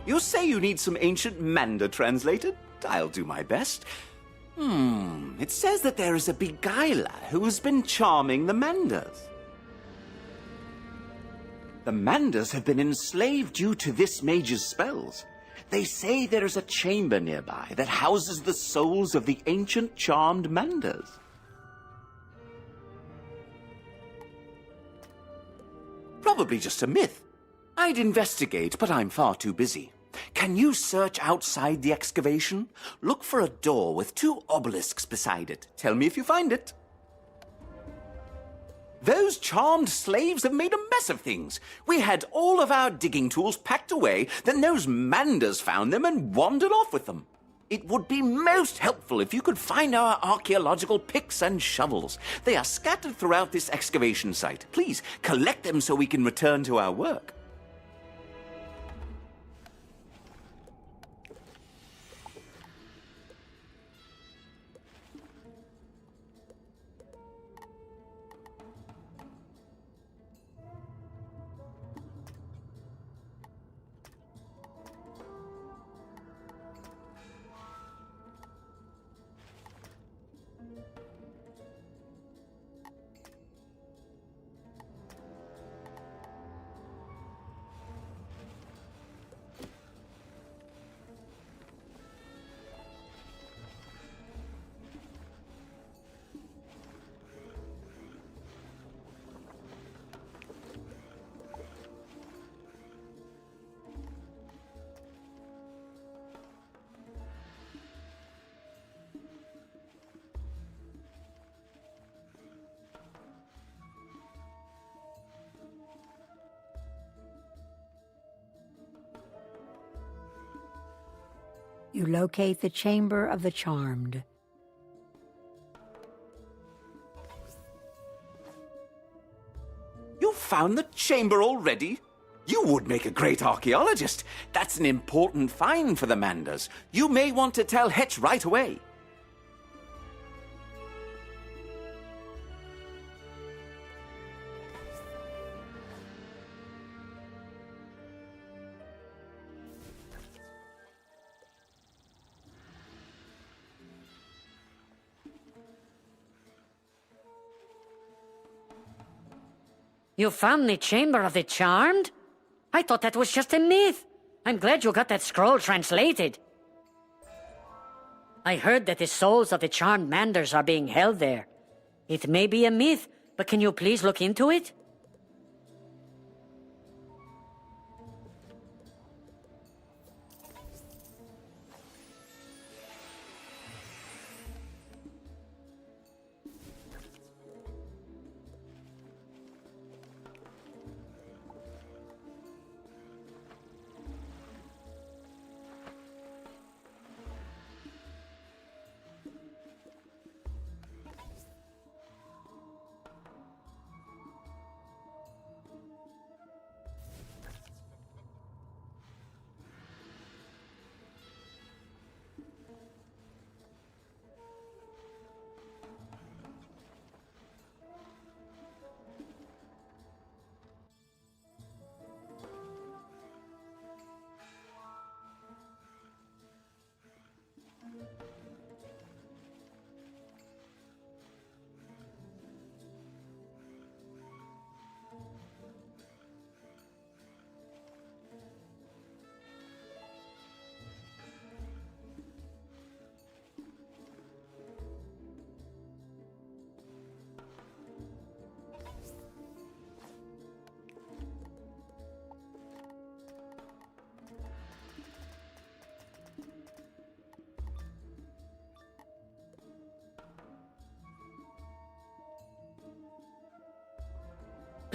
You say you need some ancient Manda translated? I'll do my best. It says that there is a beguiler who has been charming the Mandas. The Mandas have been enslaved due to this mage's spells. They say there is a chamber nearby that houses the souls of the ancient charmed Mandas. Probably just a myth. I'd investigate, but I'm far too busy. Can you search outside the excavation? Look for a door with 2 obelisks beside it. Tell me if you find it. Those charmed slaves have made a mess of things. We had all of our digging tools packed away, then those Mandas found them and wandered off with them. It would be most helpful if you could find our archaeological picks and shovels. They are scattered throughout this excavation site. Please, collect them so we can return to our work. You locate the Chamber of the Charmed. You found the chamber already? You would make a great archaeologist. That's an important find for the Mandas. You may want to tell Hetch right away. You found the Chamber of the Charmed? I thought that was just a myth. I'm glad you got that scroll translated. I heard that the souls of the charmed Manders are being held there. It may be a myth, but can you please look into it?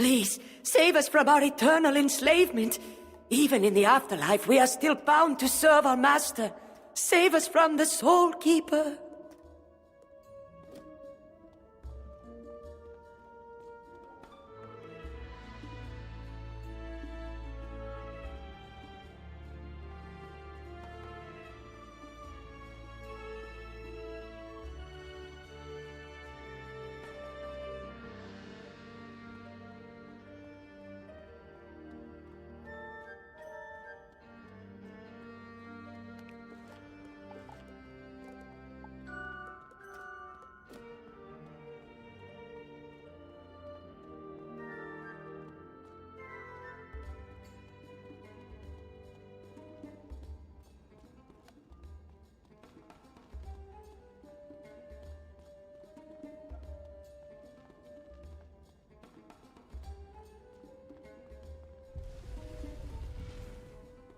Please, save us from our eternal enslavement. Even in the afterlife, we are still bound to serve our master. Save us from the Soul Keeper.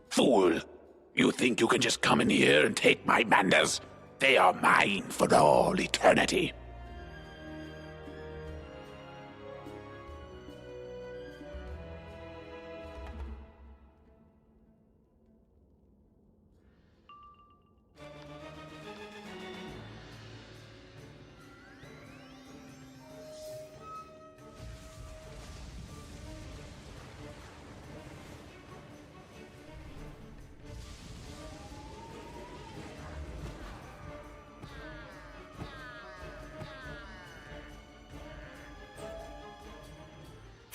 Fool! You think you can just come in here and take my manders? They are mine for all eternity.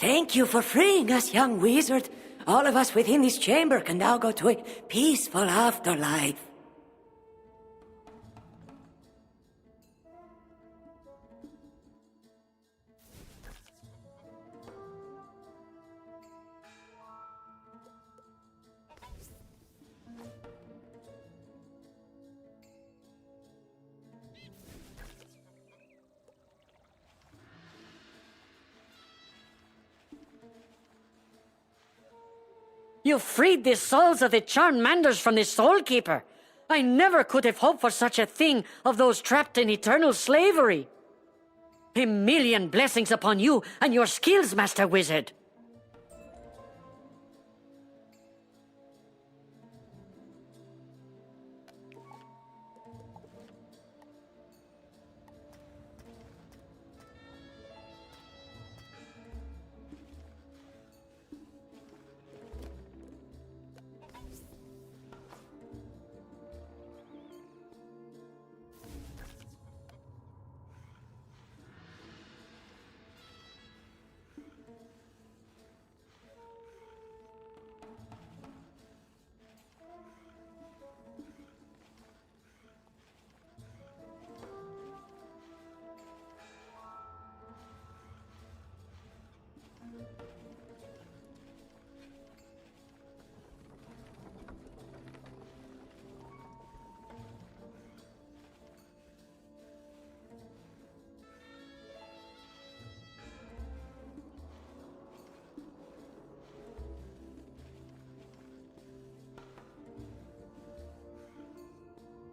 Thank you for freeing us, young wizard. All of us within this chamber can now go to a peaceful afterlife. You freed the souls of the charmed manders from the Soul Keeper. I never could have hoped for such a thing of those trapped in eternal slavery. A million blessings upon you and your skills, Master Wizard.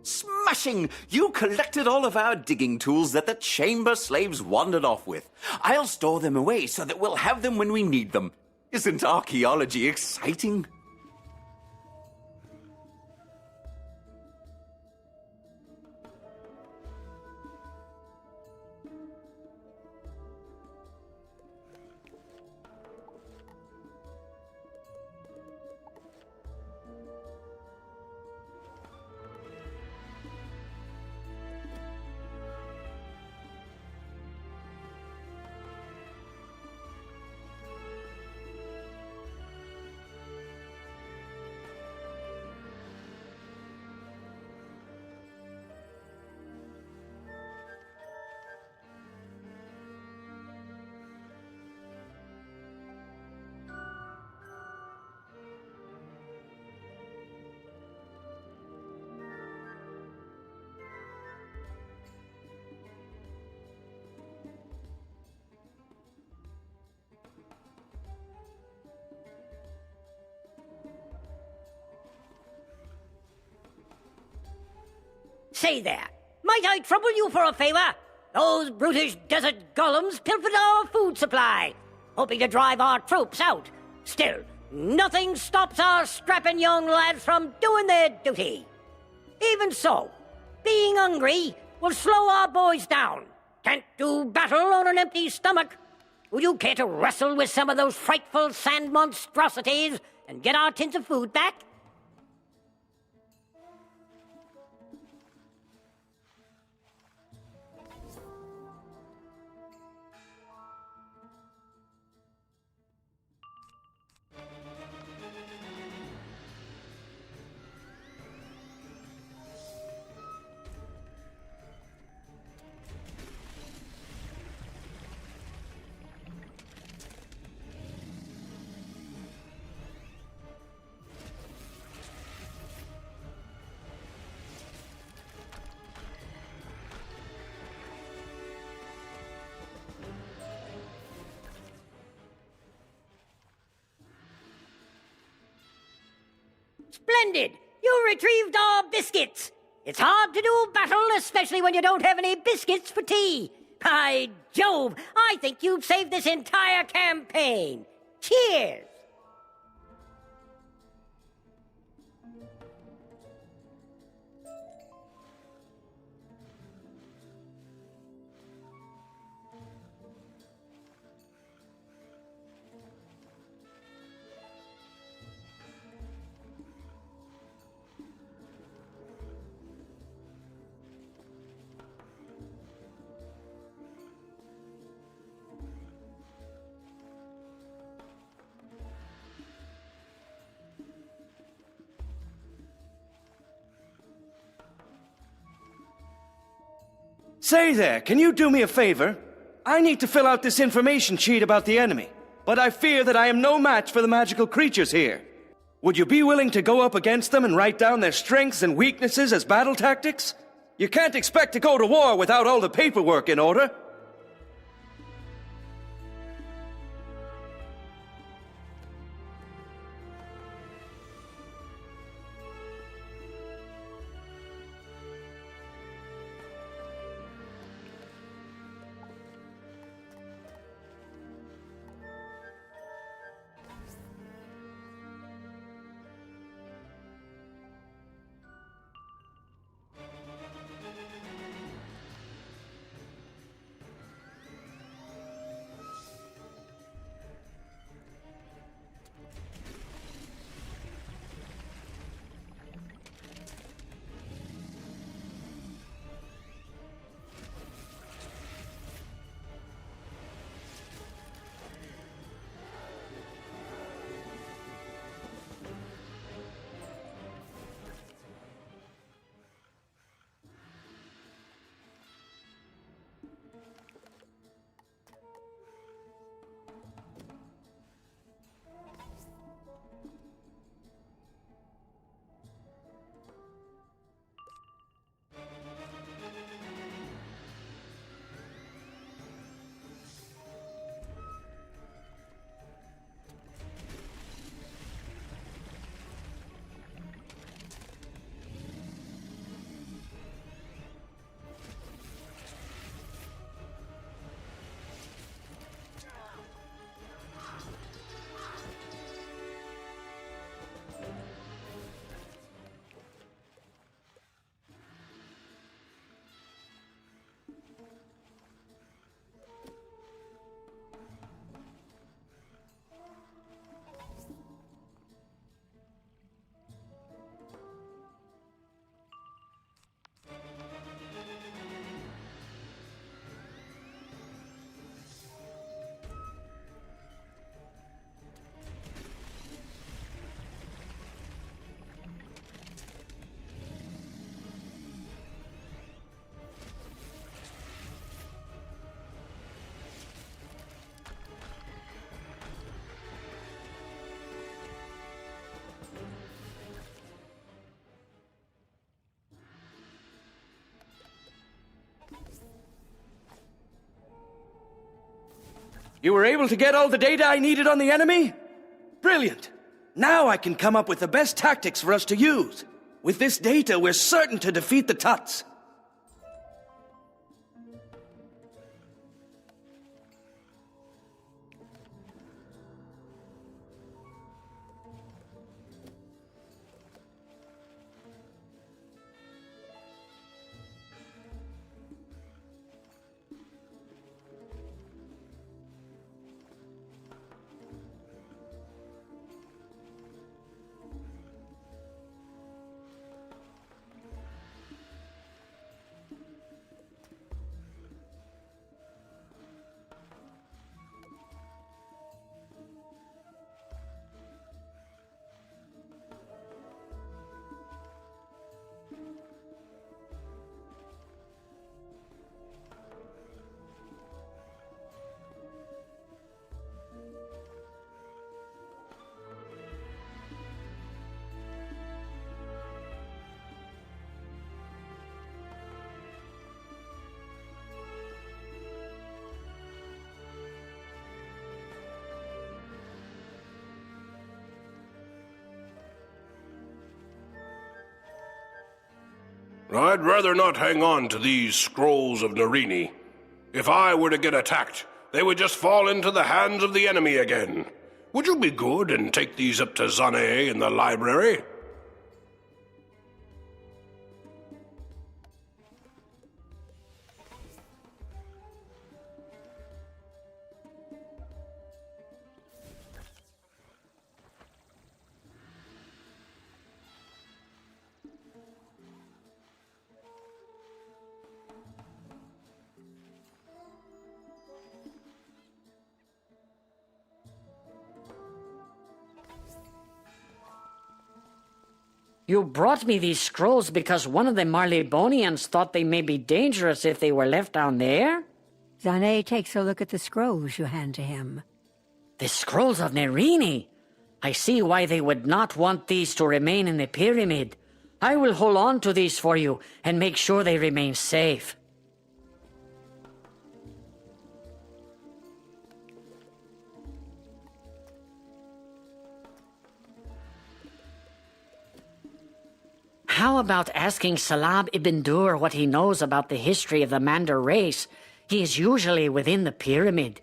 Smashing! You collected all of our digging tools that the chamber slaves wandered off with. I'll store them away so that we'll have them when we need them. Isn't archaeology exciting? Say there, might I trouble you for a favor? Those brutish desert golems pilfered our food supply. hoping to drive our troops out. Still, nothing stops our strapping young lads from doing their duty. Even so, being hungry will slow our boys down. Can't do battle on an empty stomach. Would you care to wrestle with some of those frightful sand monstrosities and get our tins of food back? Splendid! You retrieved our biscuits! It's hard to do battle, especially when you don't have any biscuits for tea. By Jove, I think you've saved this entire campaign. Cheers! Say there, can you do me a favor? I need to fill out this information sheet about the enemy, but I fear that I am no match for the magical creatures here. Would you be willing to go up against them and write down their strengths and weaknesses as battle tactics? You can't expect to go to war without all the paperwork in order. You were able to get all the data I needed on the enemy? Brilliant! Now I can come up with the best tactics for us to use. With this data, we're certain to defeat the Tuts. I'd rather not hang on to these scrolls of Narini. If I were to get attacked, they would just fall into the hands of the enemy again. Would you be good and take these up to Zane in the library? You brought me these scrolls because one of the Marleybonians thought they may be dangerous if they were left down there? Zane takes a look at the scrolls you hand to him. The scrolls of Narini. I see why they would not want these to remain in the pyramid. I will hold on to these for you and make sure they remain safe. How about asking Salab ibn Dur what he knows about the history of the Mandar race? He is usually within the pyramid.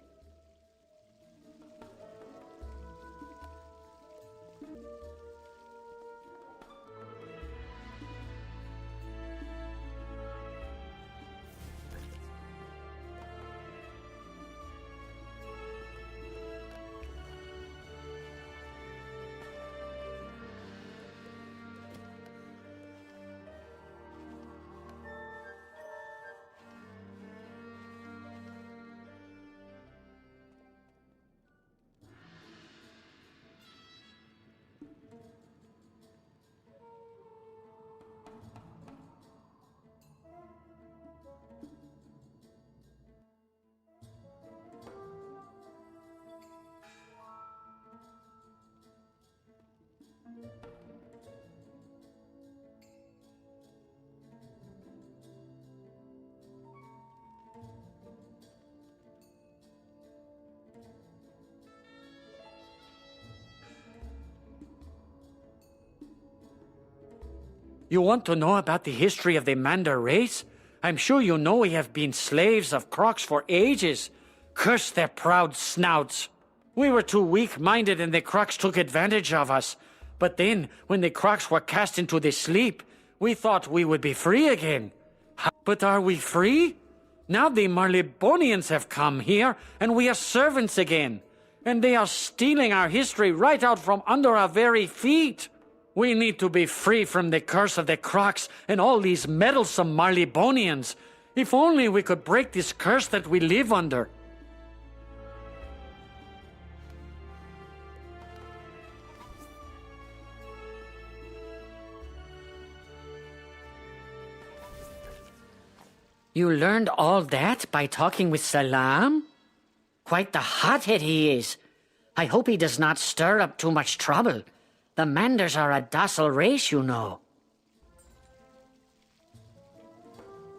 You want to know about the history of the Mandar race? I'm sure you know we have been slaves of Crocs for ages. Curse their proud snouts. We were too weak-minded and the Crocs took advantage of us. But then, when the Crocs were cast into the sleep, we thought we would be free again. But are we free? Now the Marleybonians have come here, and we are servants again. And they are stealing our history right out from under our very feet. We need to be free from the curse of the Crocs and all these meddlesome Marleybonians. If only we could break this curse that we live under. You learned all that by talking with Salam? Quite the hothead he is. I hope he does not stir up too much trouble. The Mandars are a docile race, you know.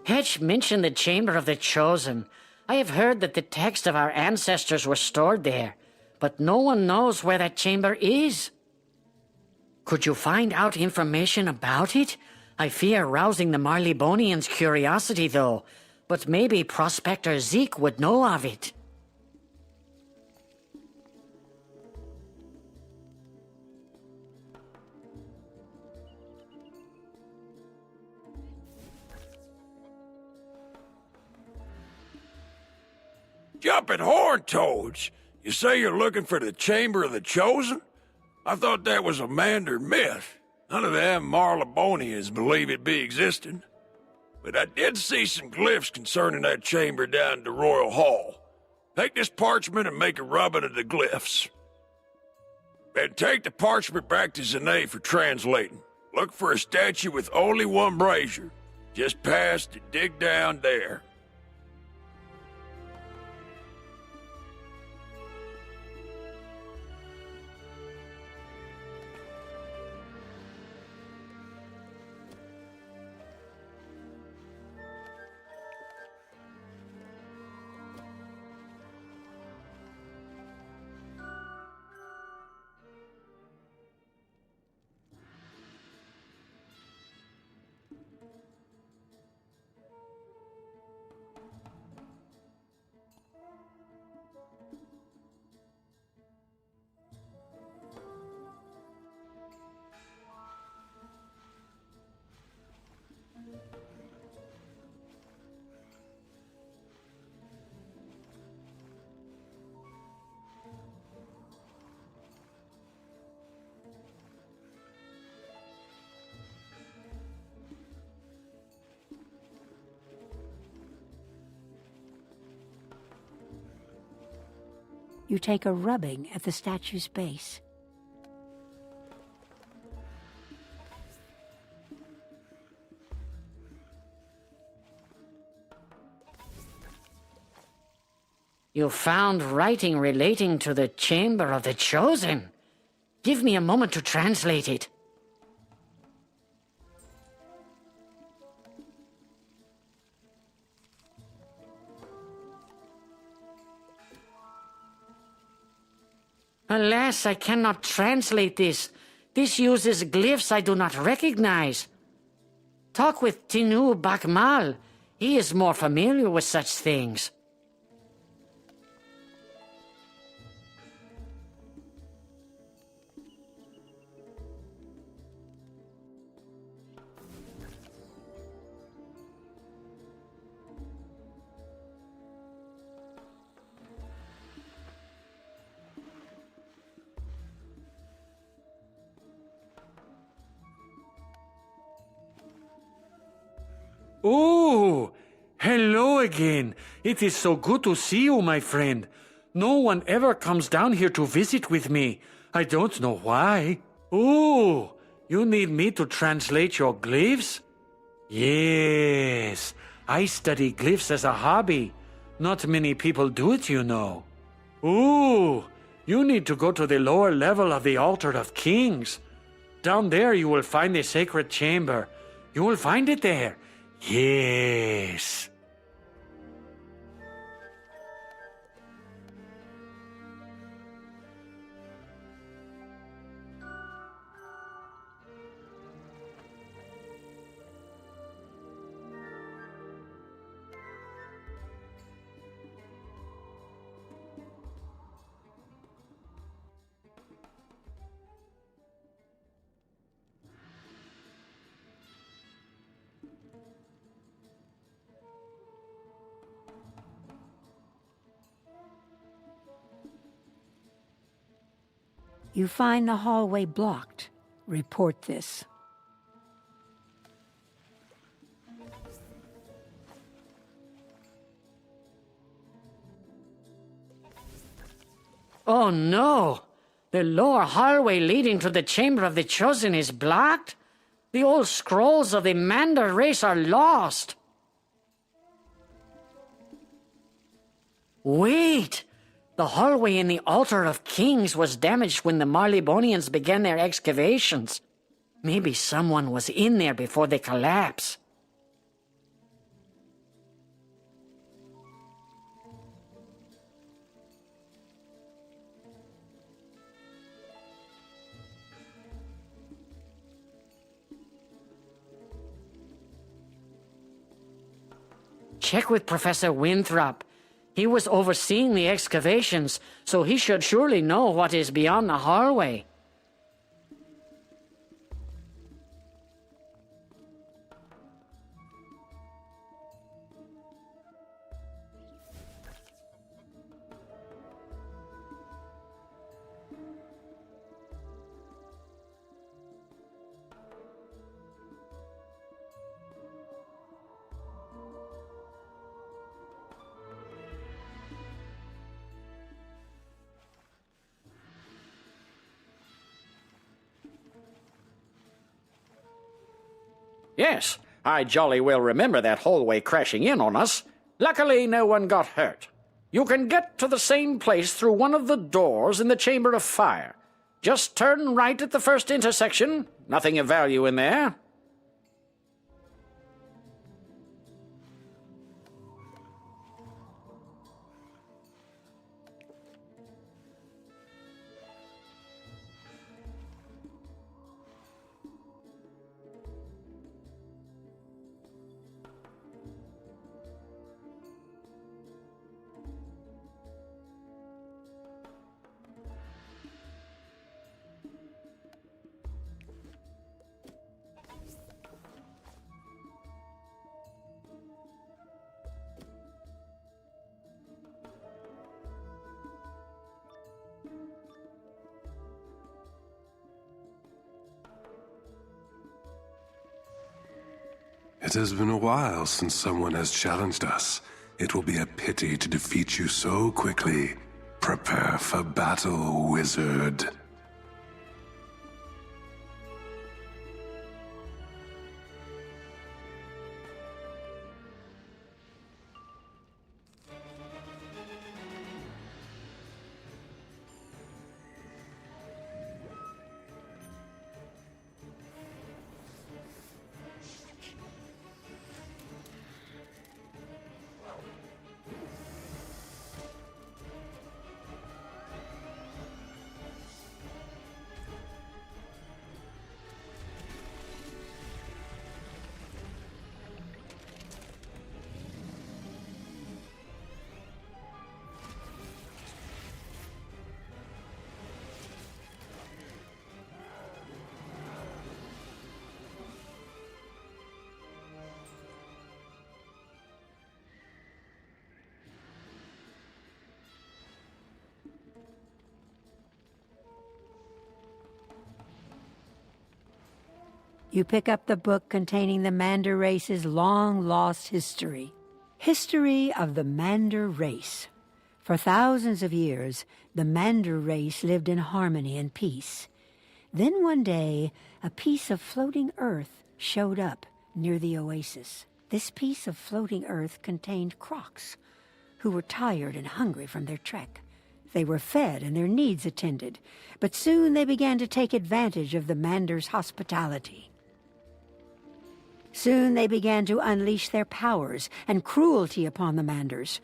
Hedge mentioned the Chamber of the Chosen. I have heard that the texts of our ancestors were stored there, but no one knows where that chamber is. Could you find out information about it? I fear rousing the Marleybonians' curiosity, though, but maybe Prospector Zeke would know of it. Jumping horn toads! You say you're looking for the Chamber of the Chosen? I thought that was a Mandar myth. None of them Marleybonians believe it be existing. But I did see some glyphs concerning that chamber down in the Royal Hall. Take this parchment and make a rubbing of the glyphs. And take the parchment back to Zane for translating. Look for a statue with only one brazier. Just past and dig down there. you take a rubbing at the statue's base. You found writing relating to the Chamber of the Chosen. Give me a moment to translate it. Alas, I cannot translate this. This uses glyphs I do not recognize. Talk with Tinu Bakmal. He is more familiar with such things. Oh, hello again. It is so good to see you, my friend. No one ever comes down here to visit with me. I don't know why. Oh, you need me to translate your glyphs? Yes, I study glyphs as a hobby. Not many people do it, you know. Oh, you need to go to the lower level of the Altar of Kings. Down there you will find the sacred chamber. You will find it there. Yes. You find the hallway blocked. Report this. Oh no! The lower hallway leading to the Chamber of the Chosen is blocked? The old scrolls of the Mander race are lost! Wait! The hallway in the Altar of Kings was damaged when the Marleybonians began their excavations. Maybe someone was in there before they collapsed. Check with Professor Winthrop. He was overseeing the excavations, so he should surely know what is beyond the hallway. Yes, I jolly well remember that hallway crashing in on us. Luckily, no one got hurt. You can get to the same place through one of the doors in the Chamber of Fire. Just turn right at the first intersection. Nothing of value in there. It has been a while since someone has challenged us. It will be a pity to defeat you so quickly. Prepare for battle, wizard. You pick up the book containing the Mander race's long-lost history. History of the Mander race. For thousands of years, the Mander race lived in harmony and peace. Then one day, a piece of floating earth showed up near the oasis. This piece of floating earth contained Kroks, who were tired and hungry from their trek. They were fed and their needs attended, but soon they began to take advantage of the Mander's hospitality. Soon they began to unleash their powers and cruelty upon the Manders,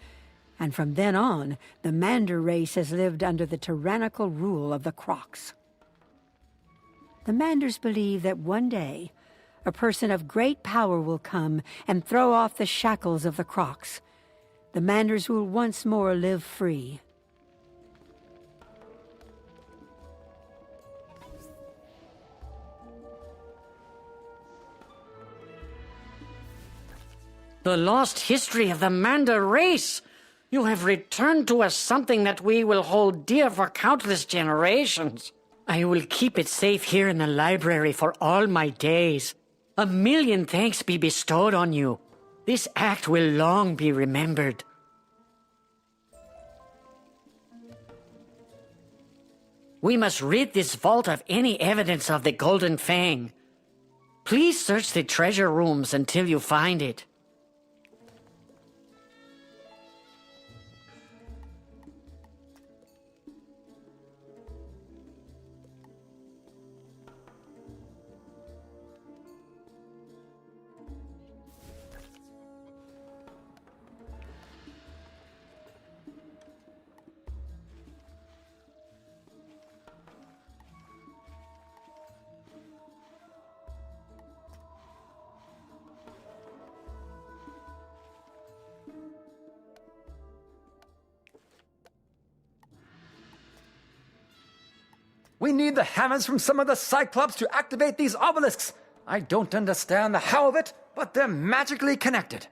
and from then on, the Mander race has lived under the tyrannical rule of the Kroks. The Manders believe that one day, a person of great power will come and throw off the shackles of the Kroks. The Manders will once more live free. The lost history of the Mander race. You have returned to us something that we will hold dear for countless generations. I will keep it safe here in the library for all my days. 1,000,000 thanks be bestowed on you. This act will long be remembered. We must rid this vault of any evidence of the Golden Fang. Please search the treasure rooms until you find it. We need the hammers from some of the Cyclops to activate these obelisks. I don't understand the how of it, but they're magically connected.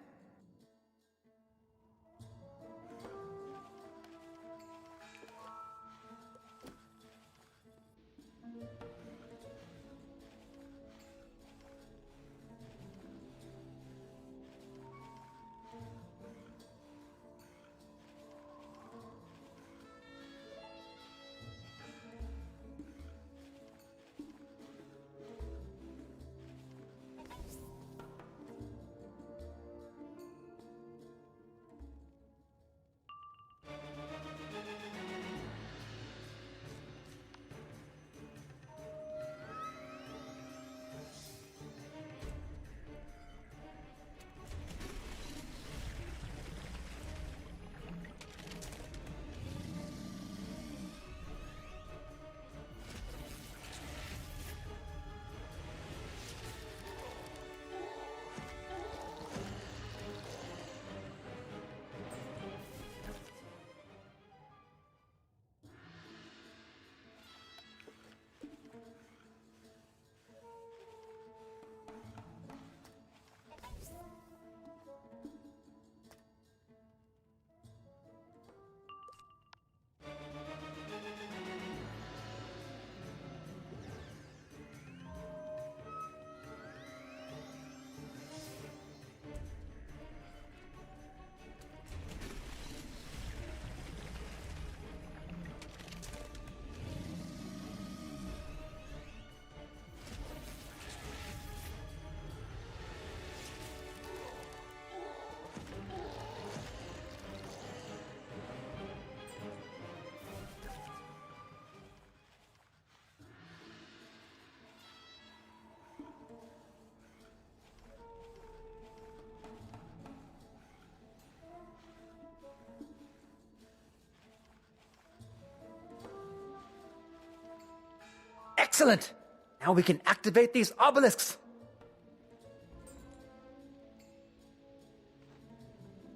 Excellent! Now we can activate these obelisks.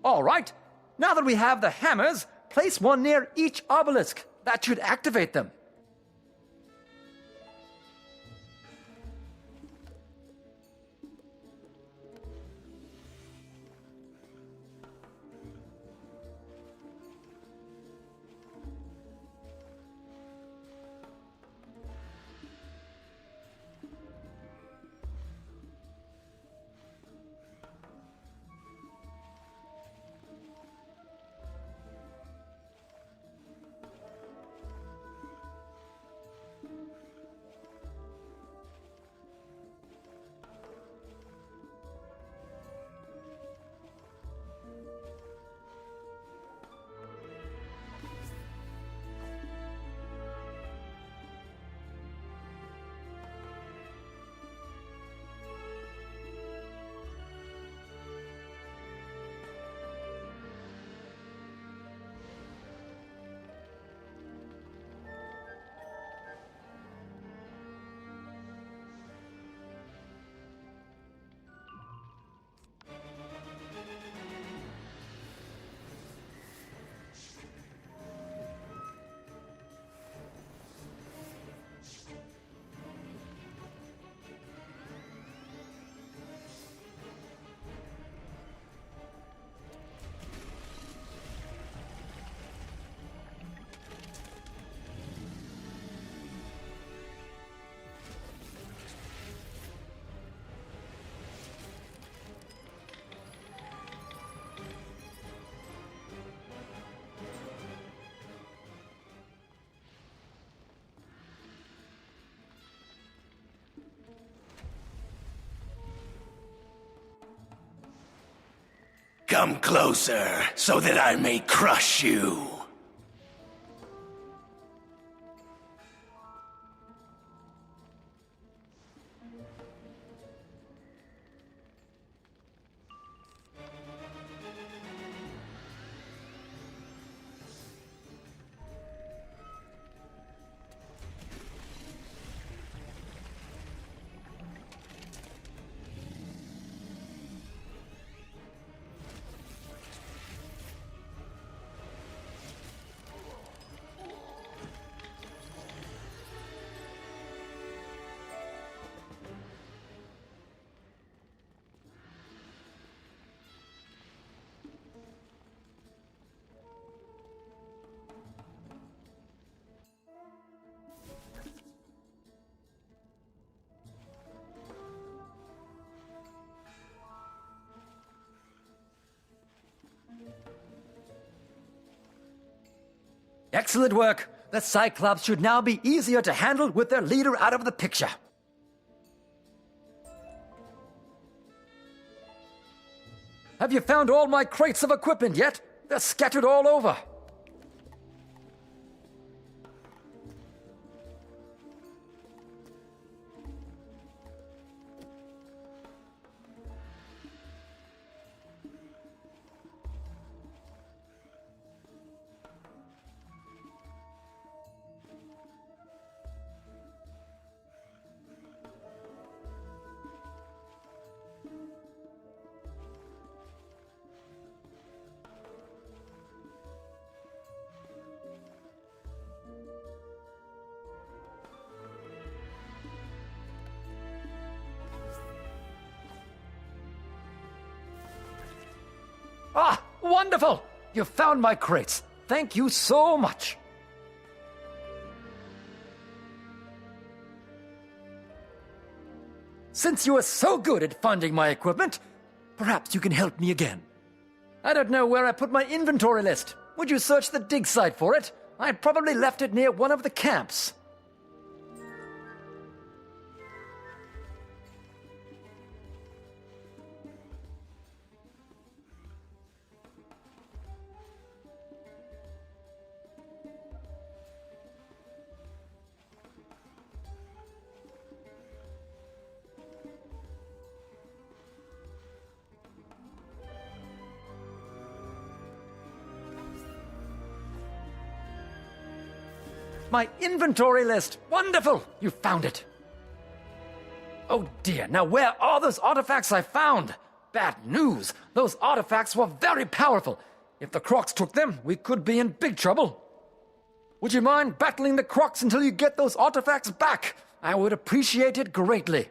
All right. Now that we have the hammers, place one near each obelisk. That should activate them. Come closer, so that I may crush you. Excellent work. The Cyclops should now be easier to handle with their leader out of the picture. Have you found all my crates of equipment yet? They're scattered all over. Ah, wonderful! You found my crates. Thank you so much. Since you are so good at finding my equipment, perhaps you can help me again. I don't know where I put my inventory list. Would you search the dig site for it? I probably left it near one of the camps. My inventory list! Wonderful! You found it! Oh dear, now where are those artifacts I found? Bad news! Those artifacts were very powerful. If the Crocs took them, we could be in big trouble. Would you mind battling the Crocs until you get those artifacts back? I would appreciate it greatly.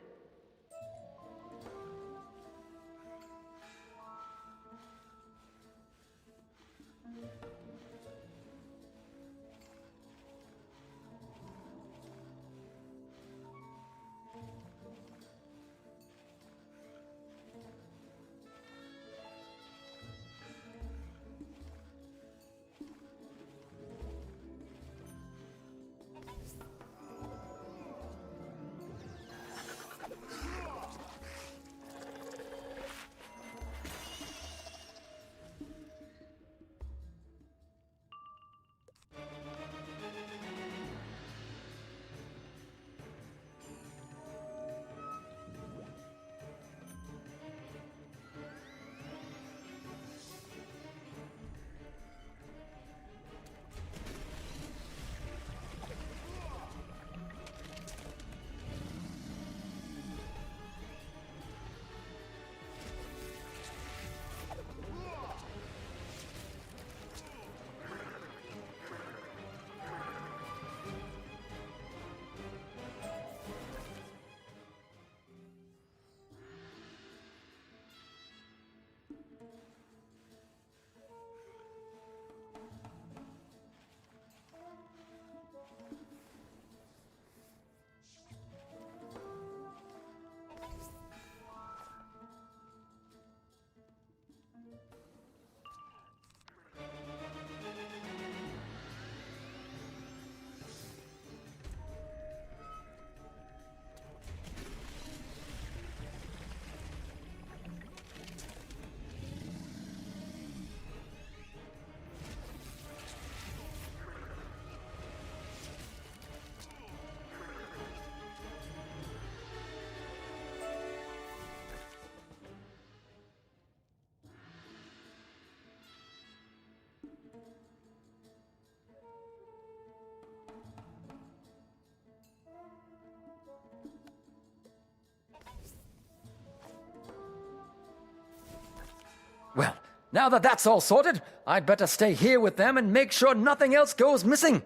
Well, now that that's all sorted, I'd better stay here with them and make sure nothing else goes missing.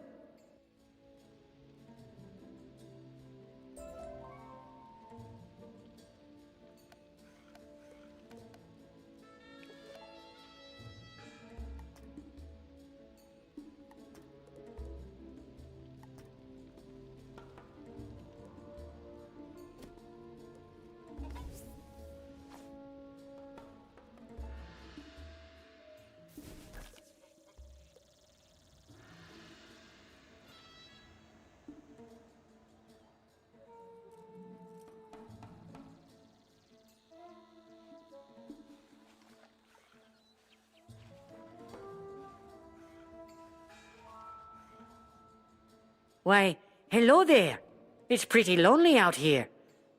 Why, hello there. It's pretty lonely out here.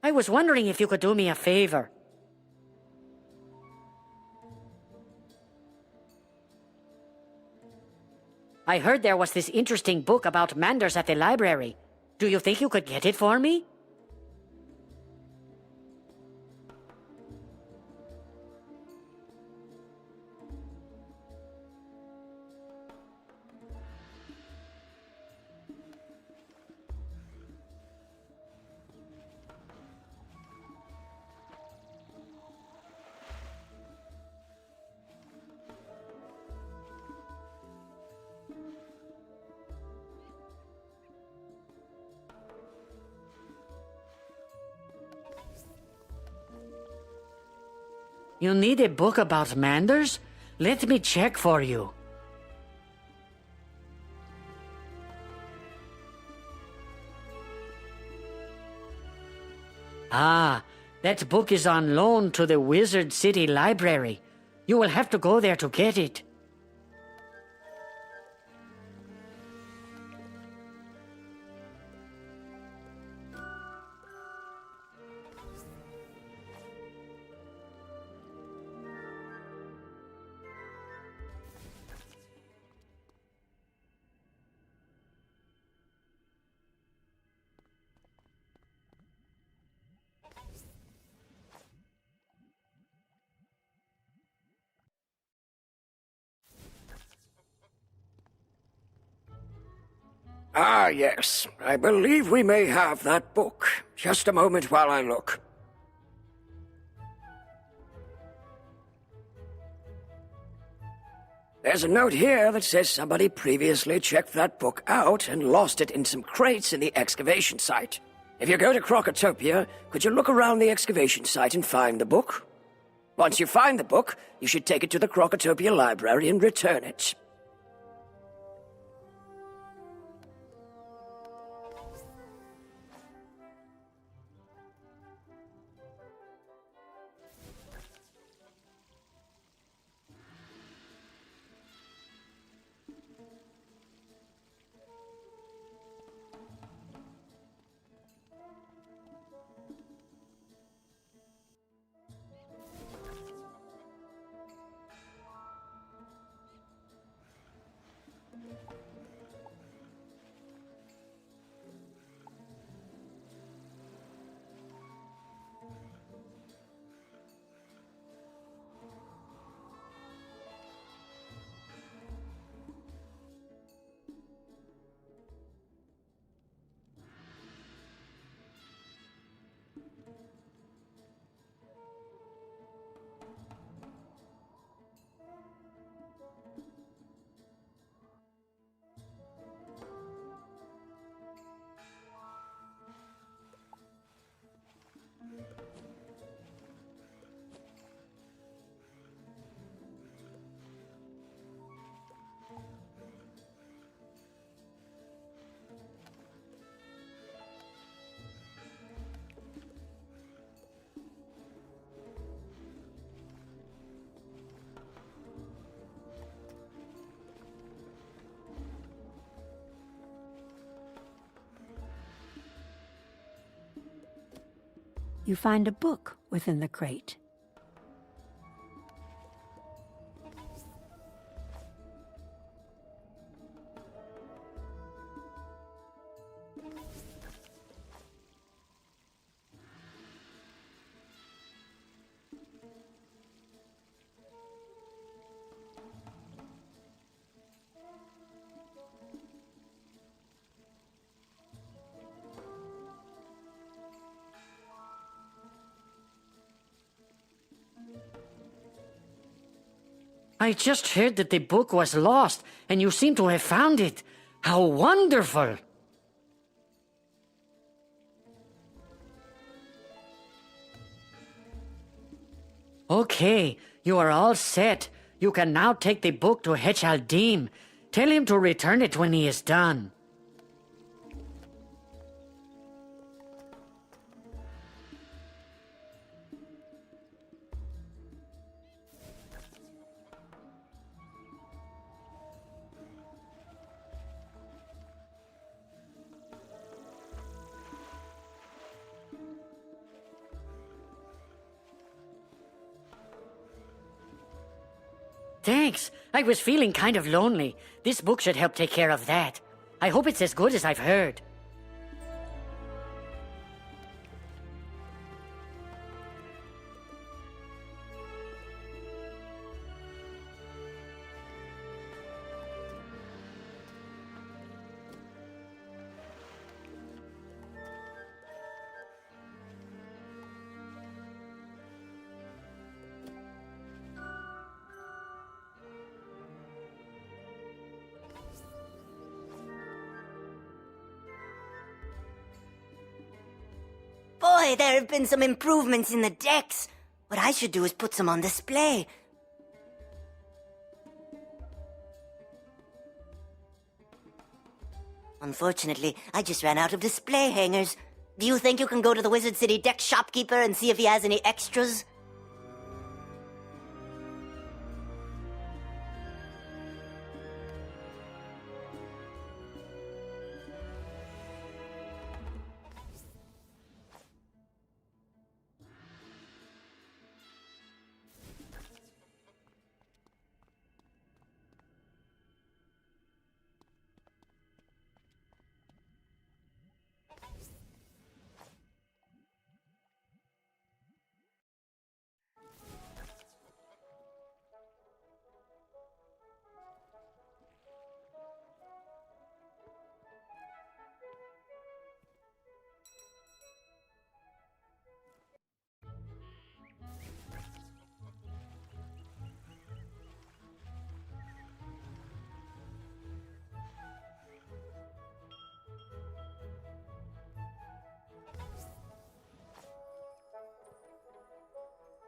I was wondering if you could do me a favor. I heard there was this interesting book about Manders at the library. Do you think you could get it for me? You need a book about Manders? Let me check for you. Ah, that book is on loan to the Wizard City Library. You will have to go there to get it. Ah, yes. I believe we may have that book. Just a moment while I look. There's a note here that says somebody previously checked that book out and lost it in some crates in the excavation site. If you go to Krokotopia, could you look around the excavation site and find the book? Once you find the book, you should take it to the Krokotopia library and return it. You find a book within the crate. I just heard that the book was lost, and you seem to have found it. How wonderful! Okay, you are all set. You can now take the book to Hech-Aldim. Tell him to return it when he is done. Thanks. I was feeling kind of lonely. This book should help take care of that. I hope it's as good as I've heard. Boy, there have been some improvements in the decks. What I should do is put some on display. Unfortunately, I just ran out of display hangers. Do you think you can go to the Wizard City deck shopkeeper and see if he has any extras?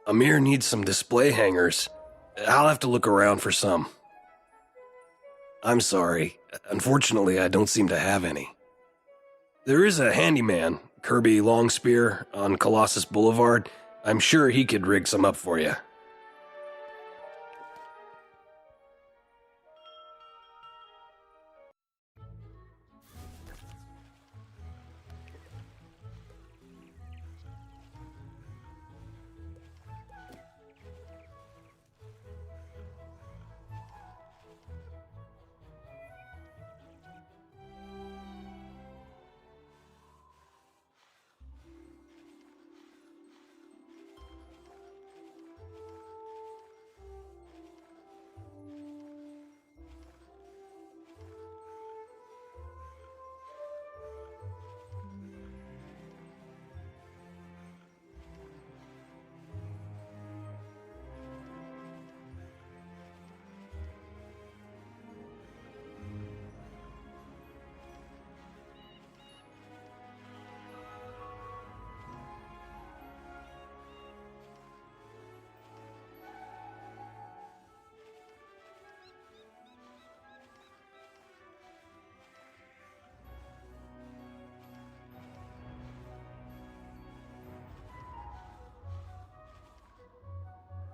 Amir needs some display hangers. I'll have to look around for some. I'm sorry. Unfortunately, I don't seem to have any. There is a handyman, Kirby Longspear, on Colossus Boulevard. I'm sure he could rig some up for you.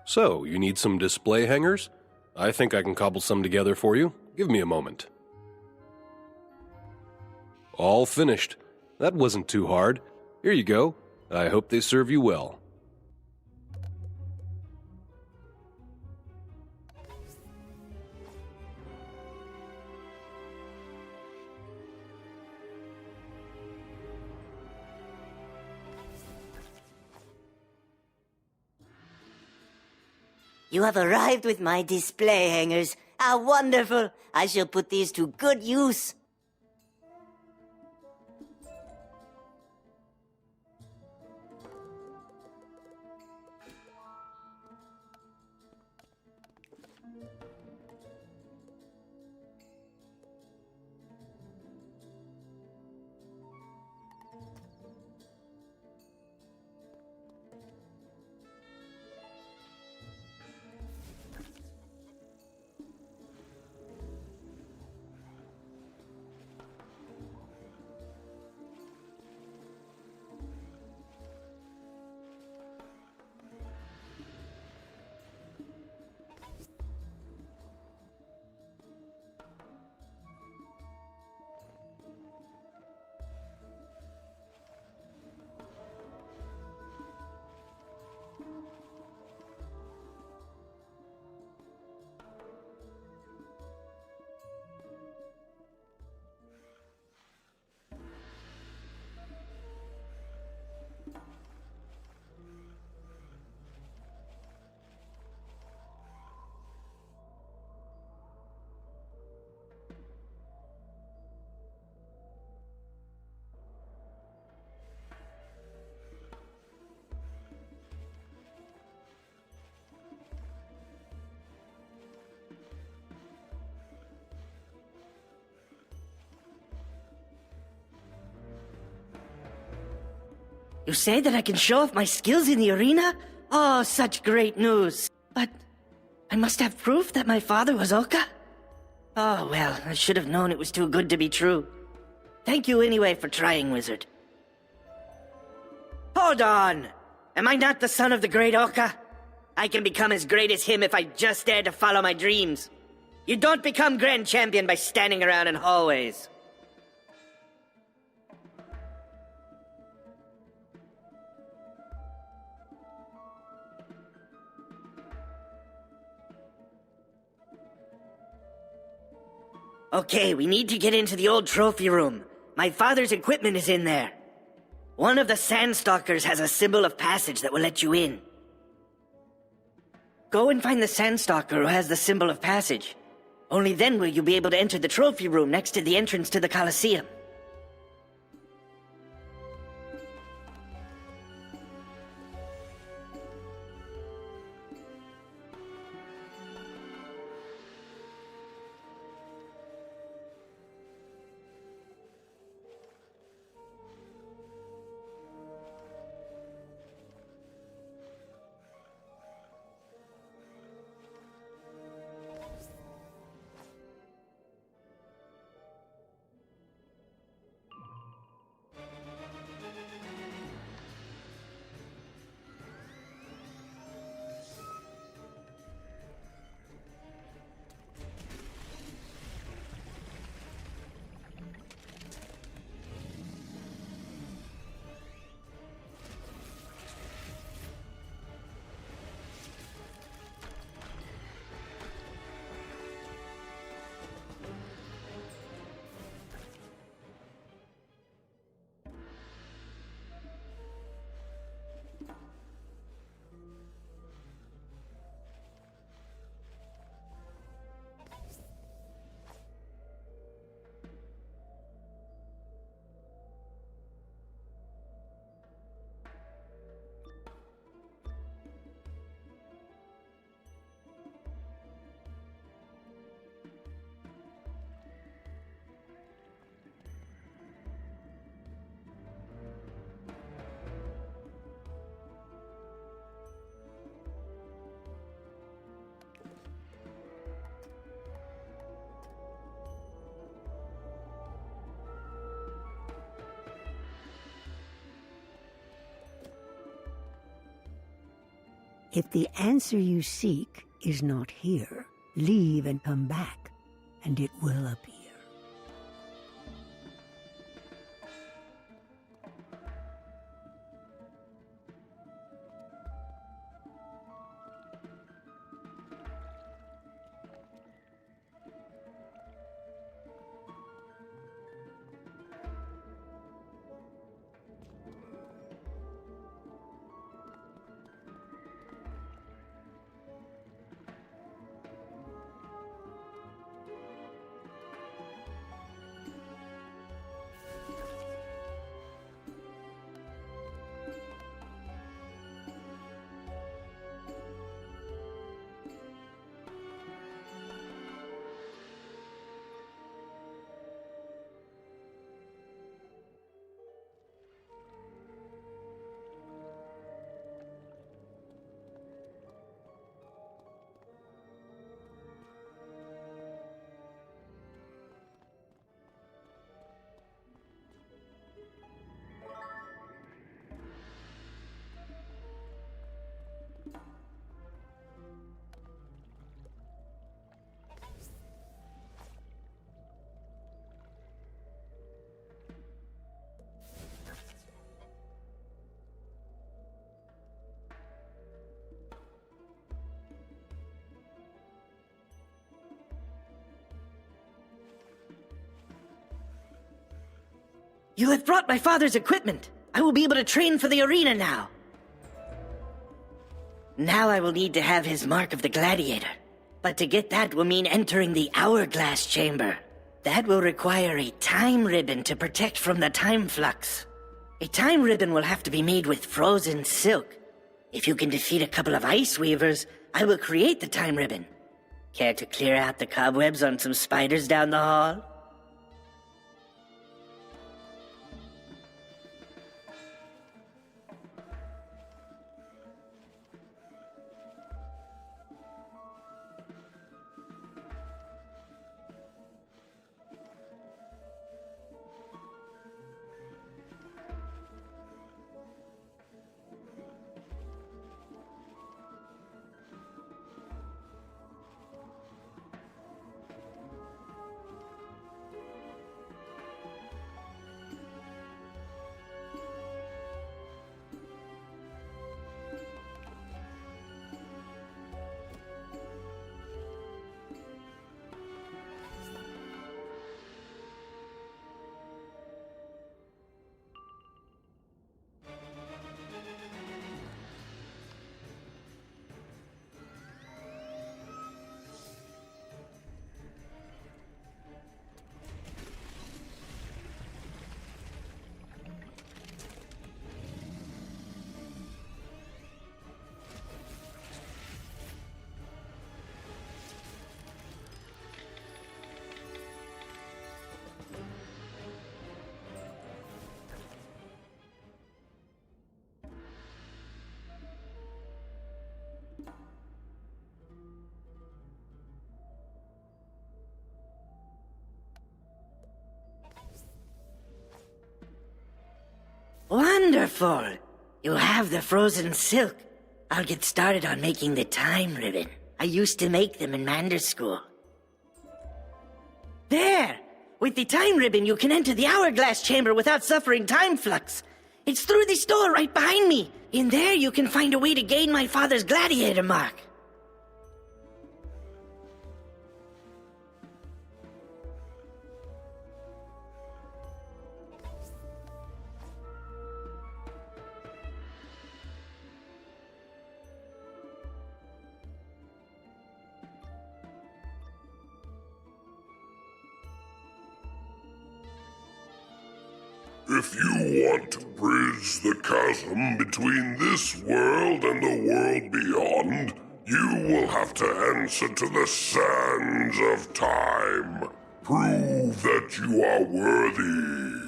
So, you need some display hangers? I think I can cobble some together for you. Give me a moment. All finished. That wasn't too hard. Here you go. I hope they serve you well. You have arrived with my display hangers. How wonderful! I shall put these to good use. You say that I can show off my skills in the arena? Oh, such great news. But I must have proof that my father was Oka? Oh, well, I should have known it was too good to be true. Thank you anyway for trying, Wizard. Hold on! Am I not the son of the great Oka? I can become as great as him if I just dare to follow my dreams. You don't become Grand Champion by standing around in hallways. Okay, we need to get into the old trophy room. My father's equipment is in there. One of the Sandstalkers has a symbol of passage that will let you in. Go and find the Sandstalker who has the symbol of passage. Only then will you be able to enter the trophy room next to the entrance to the Colosseum. If the answer you seek is not here, leave and come back, and it will appear. You have brought my father's equipment. I will be able to train for the arena now. Now I will need to have his mark of the gladiator. But to get that will mean entering the hourglass chamber. That will require a time ribbon to protect from the time flux. A time ribbon will have to be made with frozen silk. If you can defeat a couple of ice weavers, I will create the time ribbon. Care to clear out the cobwebs on some spiders down the hall? Wonderful! You have the frozen silk. I'll get started on making the time ribbon. I used to make them in Mander School. There! With the time ribbon, you can enter the hourglass chamber without suffering time flux. It's through this door right behind me. In there, you can find a way to gain my father's gladiator mark. If you want to bridge the chasm between this world and the world beyond, you will have to answer to the sands of time. Prove that you are worthy.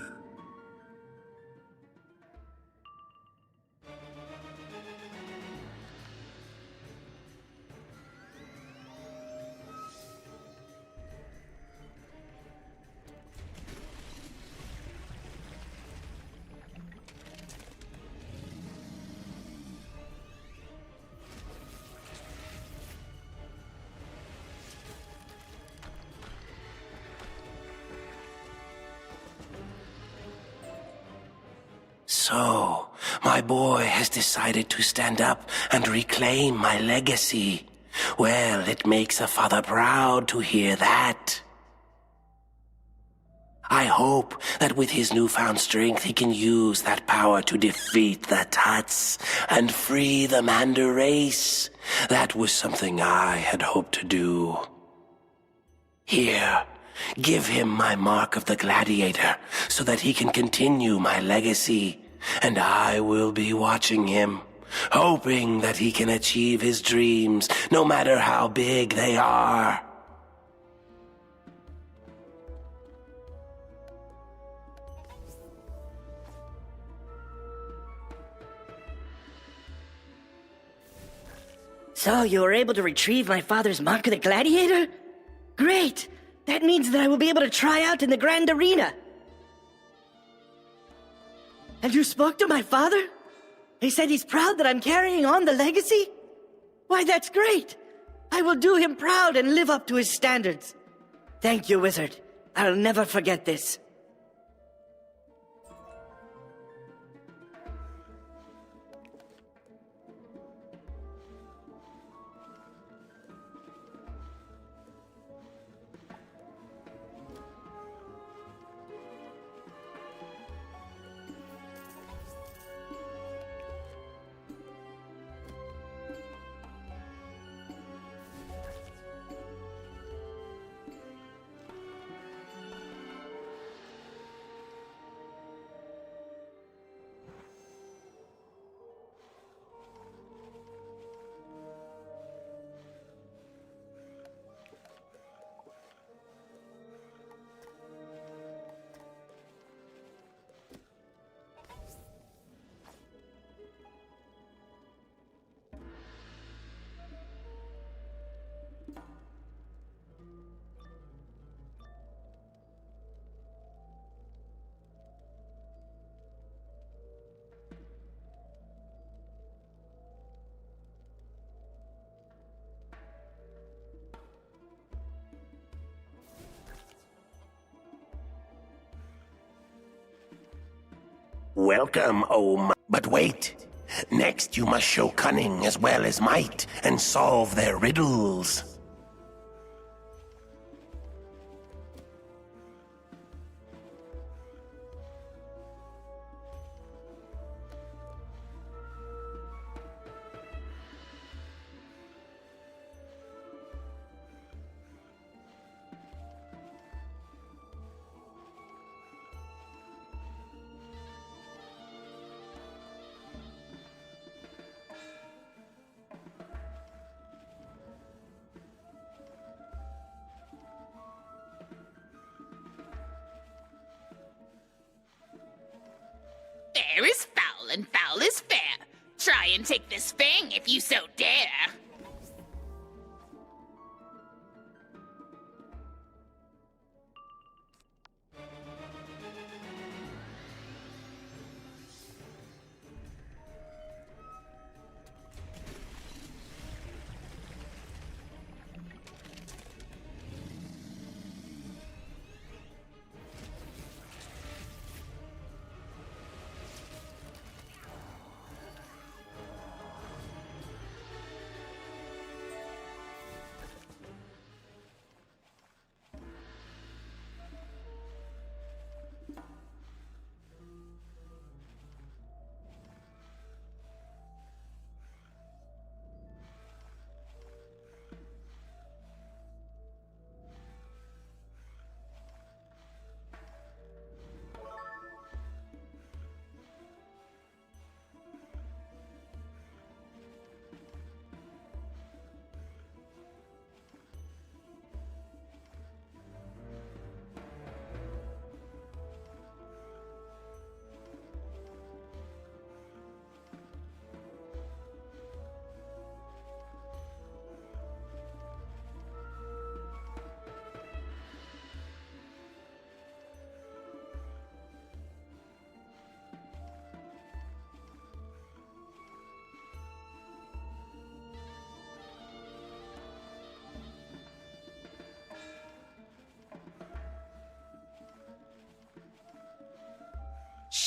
So, my boy has decided to stand up and reclaim my legacy. Well, it makes a father proud to hear that. I hope that with his newfound strength he can use that power to defeat the Tuts and free the Mander race. That was something I had hoped to do. Here, give him my mark of the gladiator so that he can continue my legacy. And I will be watching him, hoping that he can achieve his dreams, no matter how big they are. So you were able to retrieve my father's mark of the gladiator? Great! That means that I will be able to try out in the Grand Arena. And you spoke to my father? He said he's proud that I'm carrying on the legacy? Why, that's great! I will do him proud and live up to his standards. Thank you, Wizard. I'll never forget this. Welcome, but wait. Next you must show cunning as well as might and solve their riddles. Fair is foul and foul is fair. Try and take this fang if you so dare.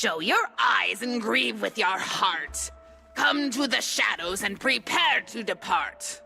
Show your eyes and grieve with your heart. Come to the shadows and prepare to depart.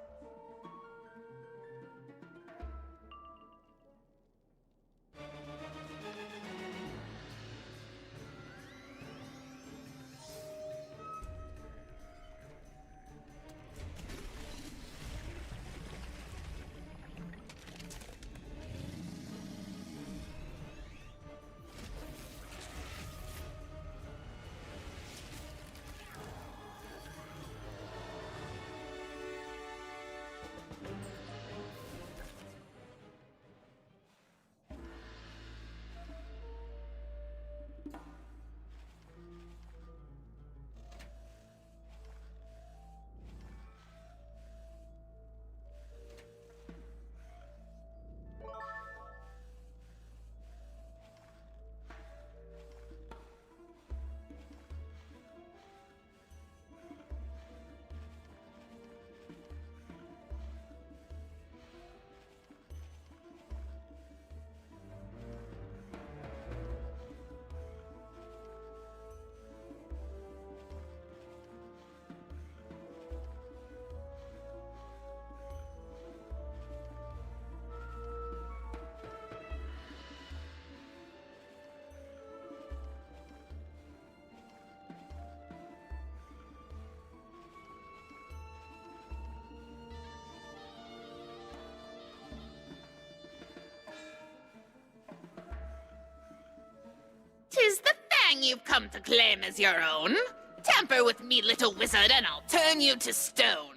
Tis the fang you've come to claim as your own. Tamper with me, little wizard, and I'll turn you to stone.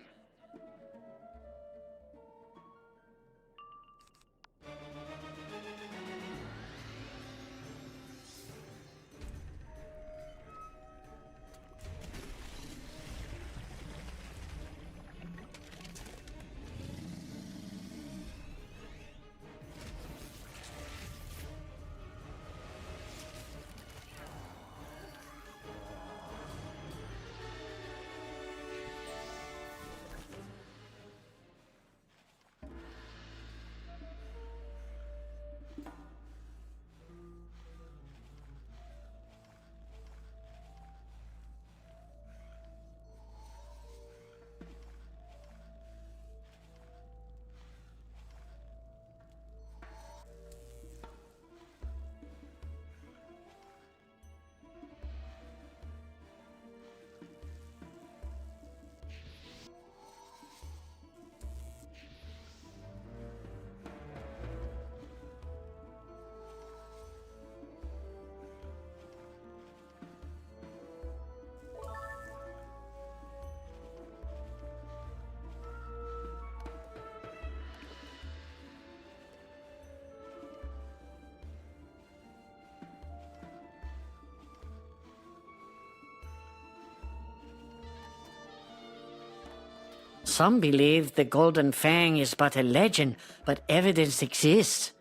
Some believe the Golden Fang is but a legend, but evidence exists.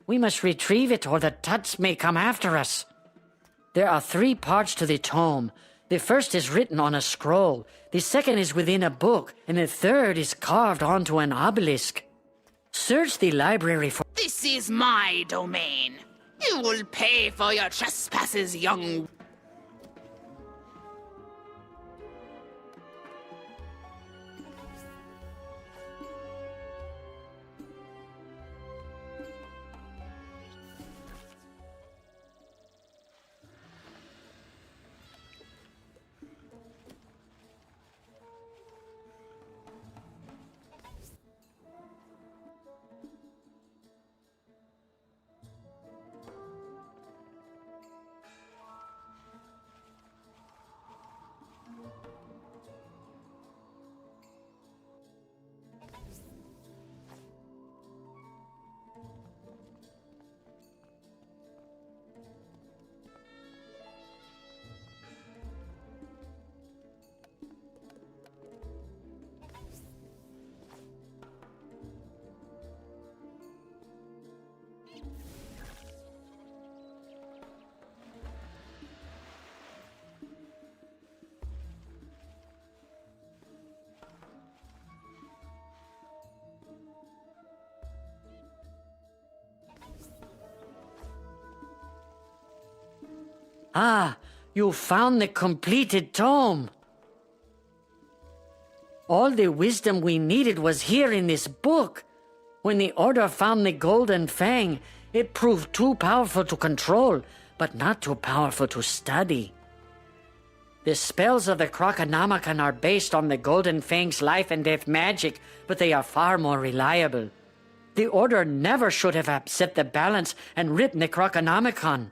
We must retrieve it or the Tuts may come after us. There are 3 parts to the tome. The first is written on a scroll, the second is within a book, and the third is carved onto an obelisk. Search the library for— This is my domain. You will pay for your trespasses, young— Ah, You found the completed tome. All the wisdom we needed was here in this book. When the Order found the Golden Fang, it proved too powerful to control, but not too powerful to study. The spells of the Krokonomicon are based on the Golden Fang's life and death magic, but they are far more reliable. The Order never should have upset the balance and written the Krokonomicon.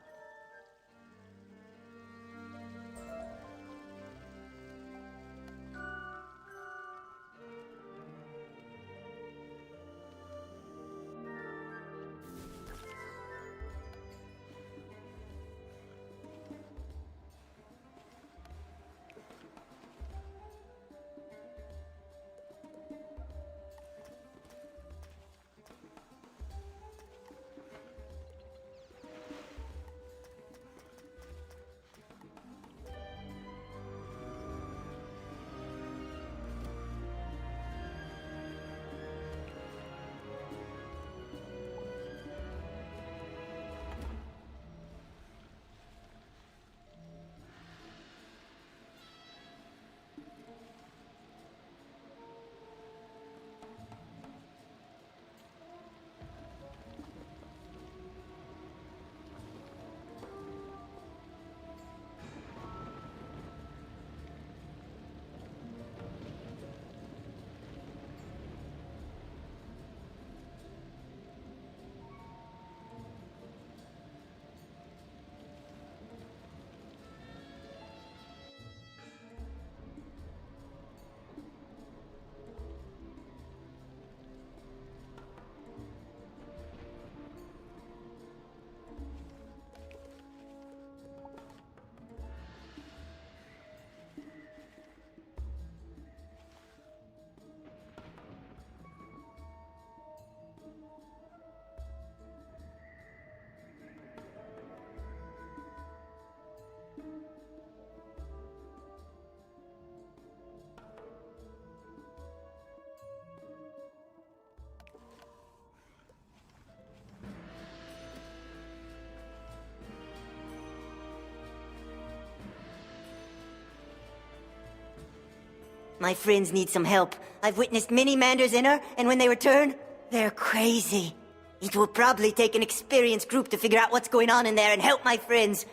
My friends need some help. I've witnessed many Manders enter, and when they return, they're crazy. It will probably take an experienced group to figure out what's going on in there and help my friends.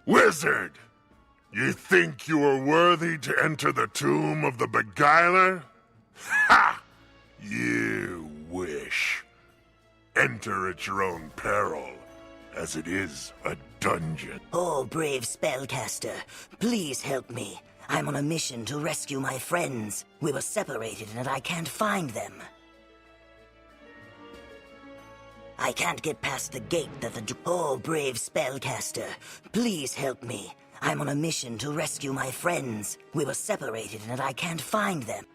Wizard! You think you are worthy to enter the tomb of the Beguiler? Ha! You wish. Enter at your own peril, as it is a dungeon. Oh, brave spellcaster, please help me. I'm on a mission to rescue my friends. We were separated and I can't find them. I can't get past the gate that the... Oh, brave spellcaster, please help me. I'm on a mission to rescue my friends. We were separated and I can't find them.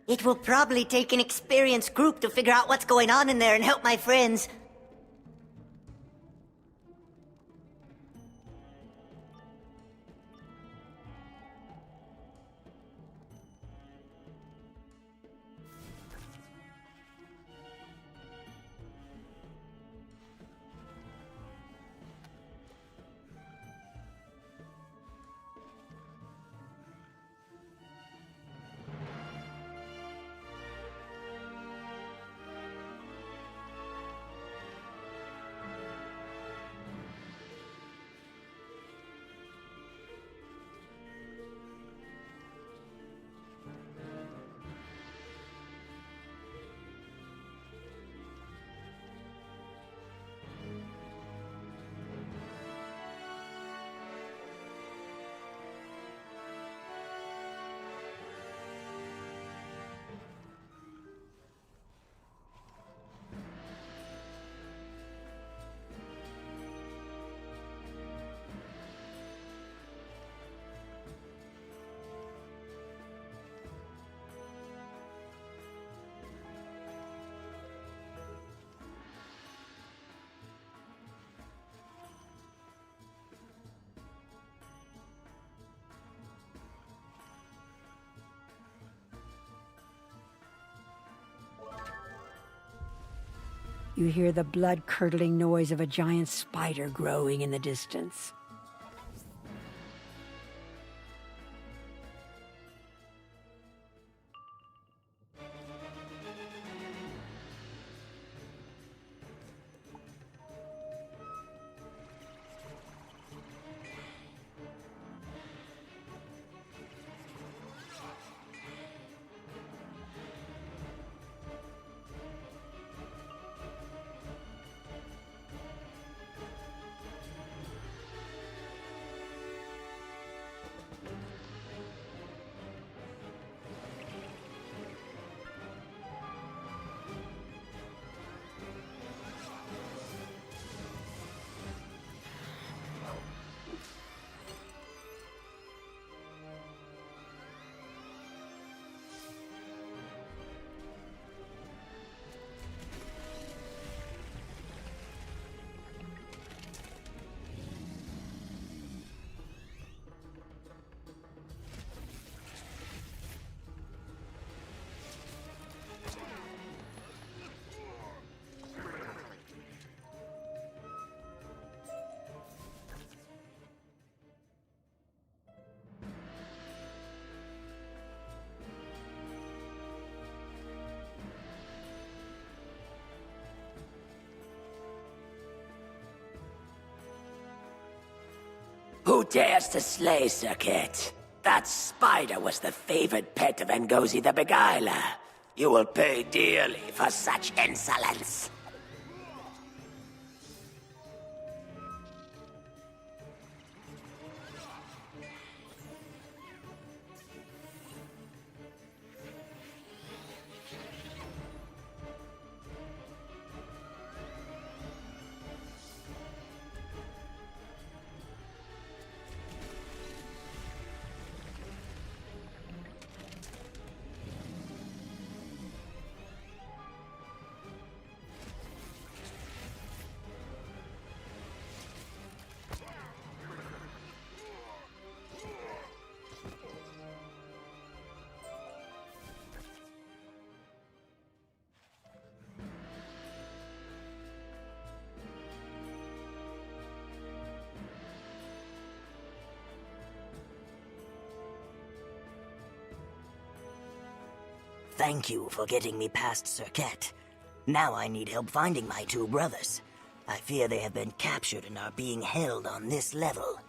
It will probably take an experienced group to figure out what's going on in there and help my friends. You hear the blood-curdling noise of a giant spider growing in the distance. Who dares to slay Circuit? That spider was the favored pet of Ngozi the Beguiler. You will pay dearly for such insolence. Thank you for getting me past Circuit. Now I need help finding my two brothers. I fear they have been captured and are being held on this level.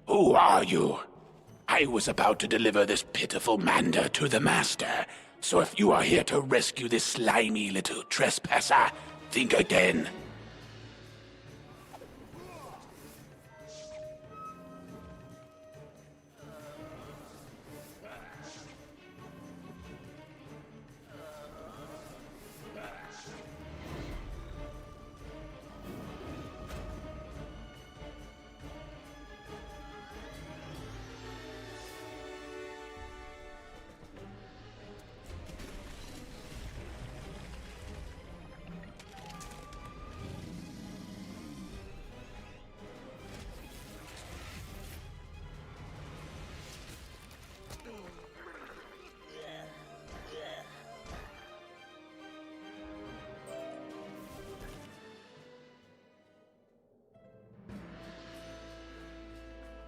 Who are you? I was about to deliver this pitiful Mander to the Master, so if you are here to rescue this slimy little trespasser, think again.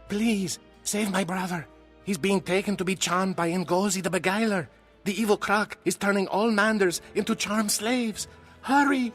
Please, save my brother. He's being taken to be charmed by Ngozi the Beguiler. The evil Krok is turning all Manders into charmed slaves. Hurry!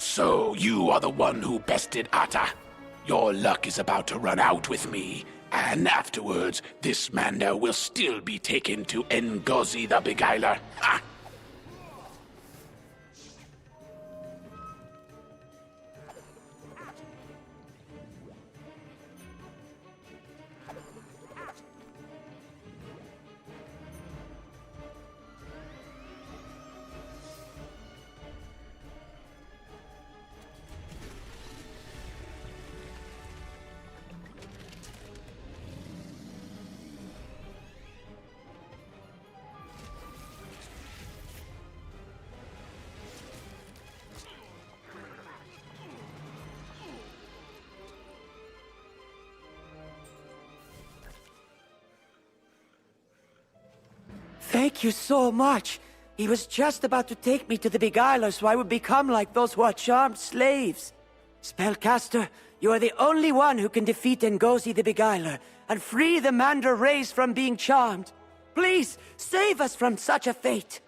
So, you are the one who bested Atta. Your luck is about to run out with me, and afterwards, this Mander will still be taken to Ngozi the Beguiler. Ha! Thank you so much. He was just about to take me to the Beguiler so I would become like those who are charmed slaves. Spellcaster, you are the only one who can defeat Ngozi the Beguiler and free the Mander race from being charmed. Please, save us from such a fate.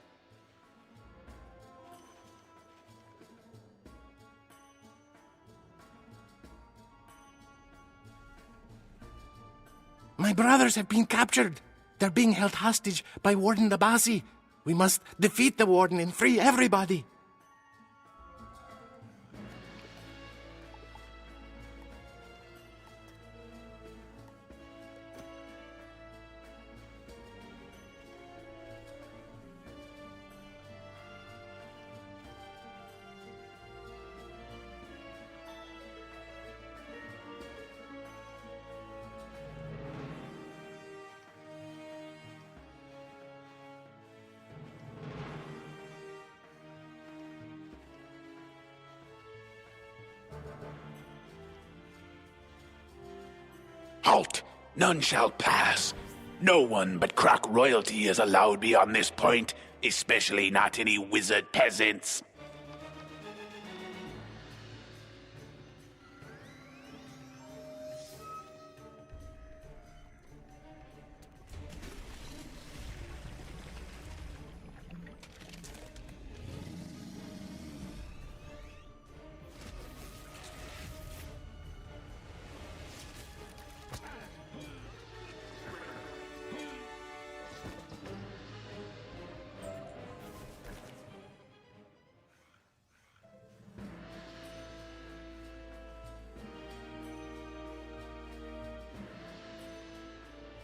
My brothers have been captured. They're being held hostage by Warden Nabasi. We must defeat the Warden and free everybody. Halt! None shall pass. No one but Krok royalty is allowed beyond this point, especially not any wizard peasants.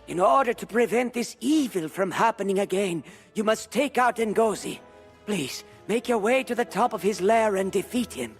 In order to prevent this evil from happening again, you must take out Ngozi. Please, make your way to the top of his lair and defeat him.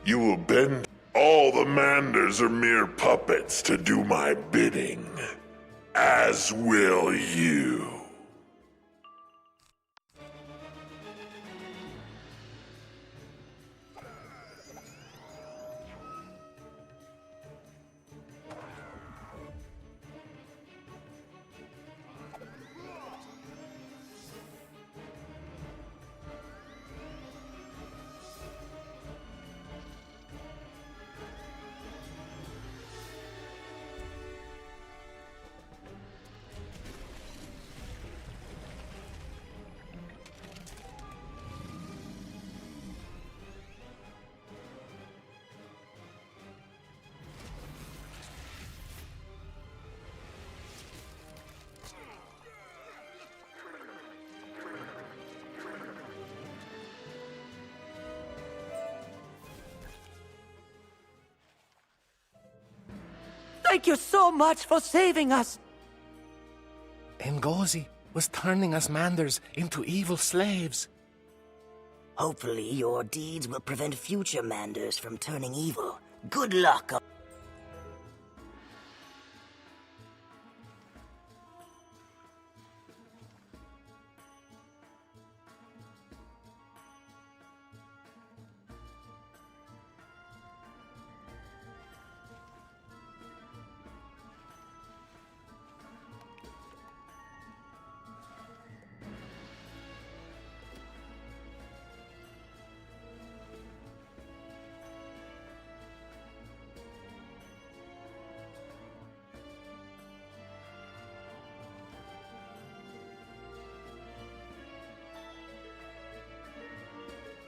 You will bend. All the Manders are mere puppets to do my bidding. As will you. Thank you so much for saving us. Ngozi was turning us Manders into evil slaves. Hopefully your deeds will prevent future Manders from turning evil. Good luck.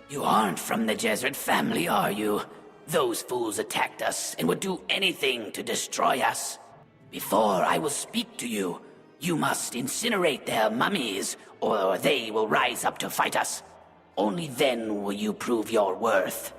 You aren't from the Jesuit family, are you? Those fools attacked us and would do anything to destroy us. Before I will speak to you, you must incinerate their mummies, or they will rise up to fight us. Only then will you prove your worth.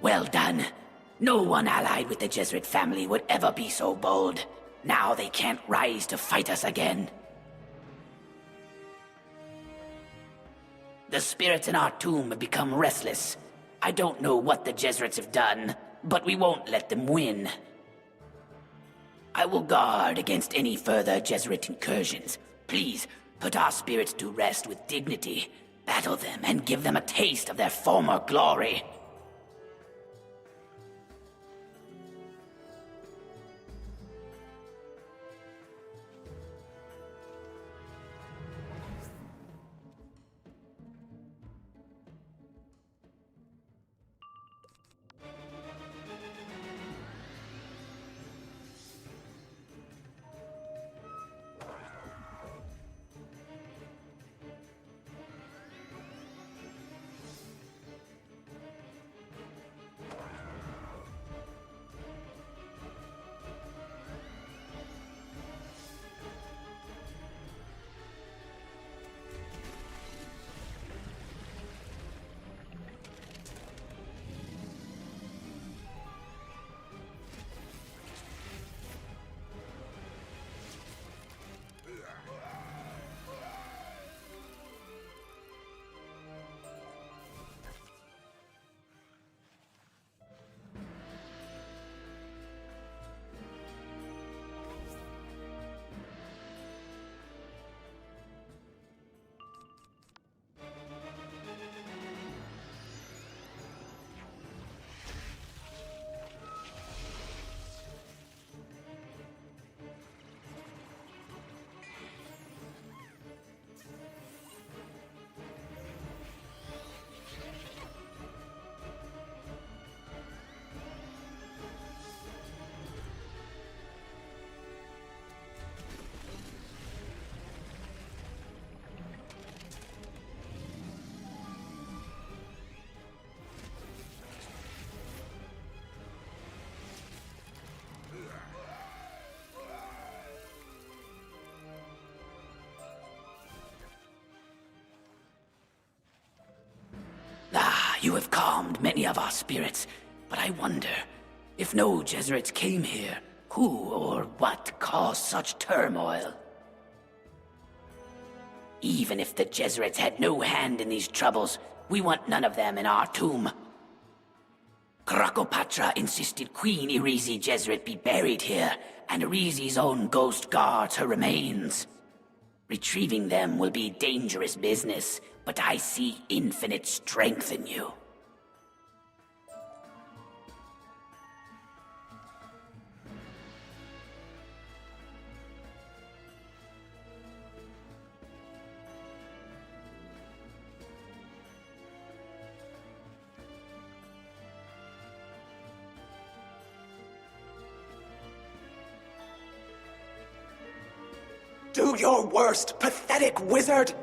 Well done. No one allied with the Jesuit family would ever be so bold. Now they can't rise to fight us again. The spirits in our tomb have become restless. I don't know what the Jesuits have done, but we won't let them win. I will guard against any further Jesuit incursions. Please, put our spirits to rest with dignity. Battle them and give them a taste of their former glory. You have calmed many of our spirits, but I wonder, if no Jesuits came here, who or what caused such turmoil? Even if the Jesuits had no hand in these troubles, we want none of them in our tomb. Krokotopia insisted Queen Irisi Jesuit be buried here, and Irisi's own ghost guards her remains. Retrieving them will be dangerous business, but I see infinite strength in you. Do your worst, pathetic wizard!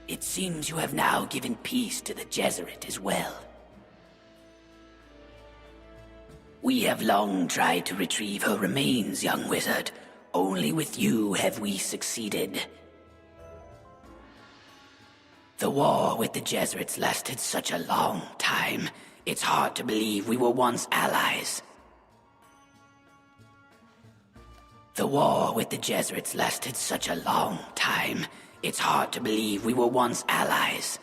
It seems you have now given peace to the Jesuit as well. We have long tried to retrieve her remains, young wizard. Only with you have we succeeded. The war with the Jesuits lasted such a long time. It's hard to believe we were once allies. The war with the Jesuits lasted such a long time. It's hard to believe we were once allies.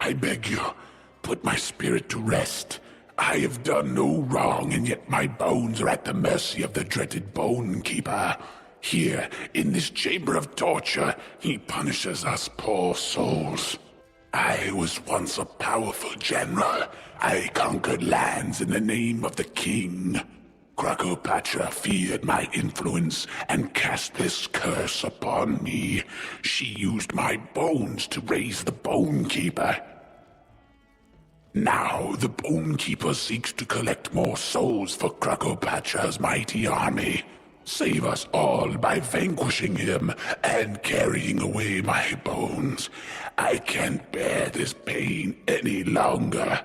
I beg you, put my spirit to rest. I have done no wrong, and yet my bones are at the mercy of the dreaded Bone Keeper. Here, in this chamber of torture, he punishes us poor souls. I was once a powerful general. I conquered lands in the name of the king. Krokotopia feared my influence and cast this curse upon me. She used my bones to raise the Bone Keeper. Now the Bone Keeper seeks to collect more souls for Krokotopia's mighty army. Save us all by vanquishing him and carrying away my bones. I can't bear this pain any longer.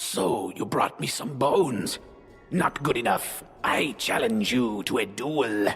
So, you brought me some bones. Not good enough. I challenge you to a duel.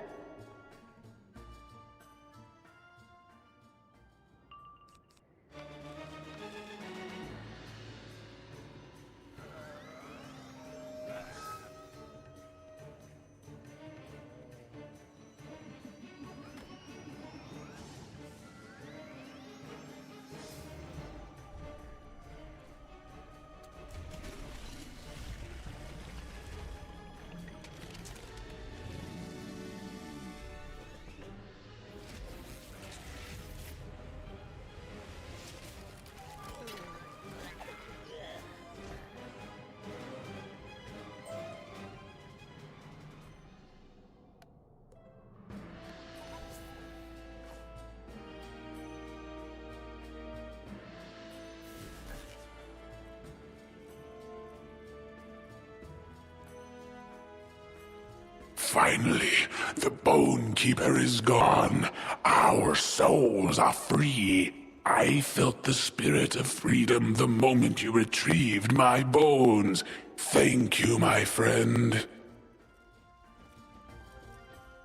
Finally, the Bone Keeper is gone. Our souls are free. I felt the spirit of freedom the moment you retrieved my bones. Thank you, my friend.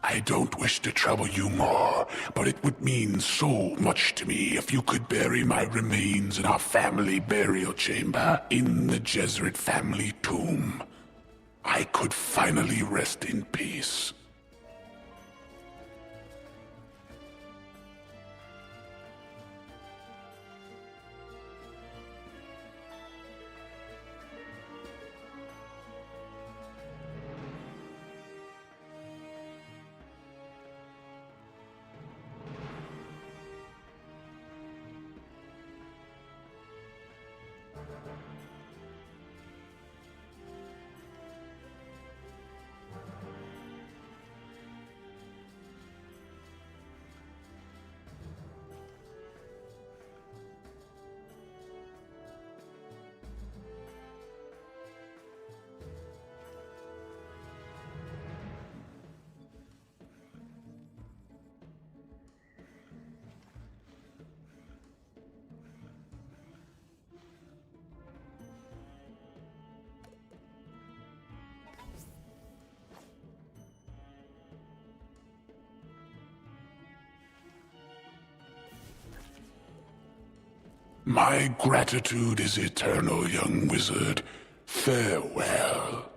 I don't wish to trouble you more, but it would mean so much to me if you could bury my remains in our family burial chamber in the Jesuit family tomb. I could finally rest in peace. My gratitude is eternal, young wizard. Farewell.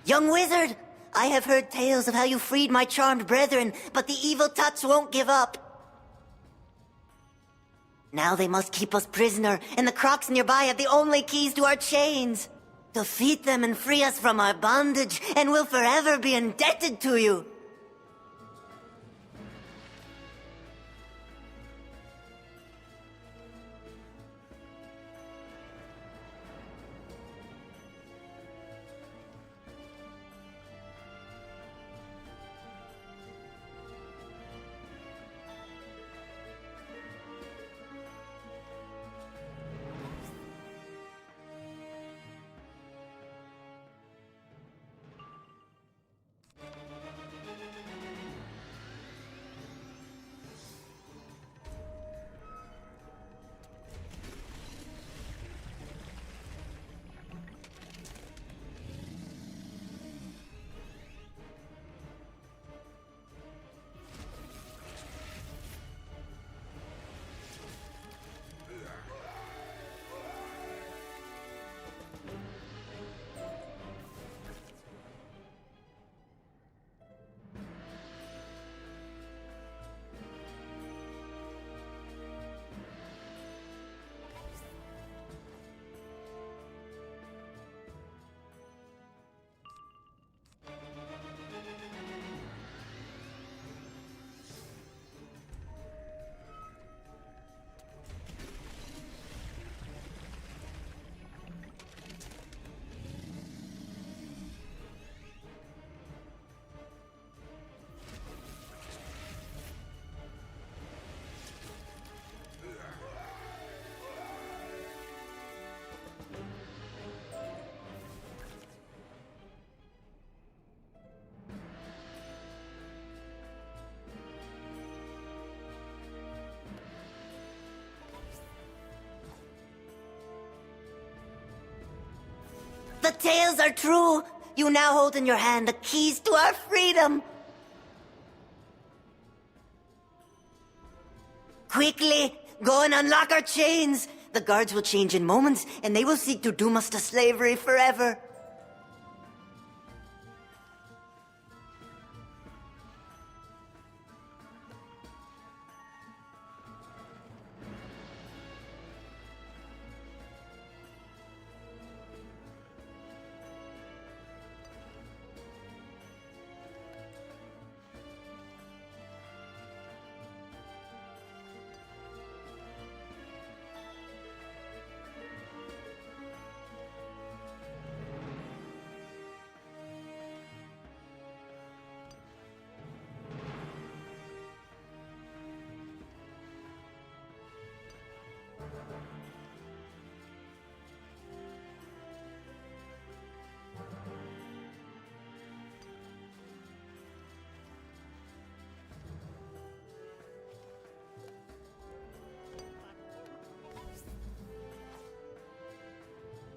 Young wizard, I have heard tales of how you freed my charmed brethren, but the evil Tuts won't give up. Now they must keep us prisoner, and the Crocs nearby have the only keys to our chains. Defeat them and free us from our bondage, and we'll forever be indebted to you. The tales are true. You now hold in your hand the keys to our freedom. Quickly, Go and unlock our chains! The guards will change in moments, and they will seek to doom us to slavery forever.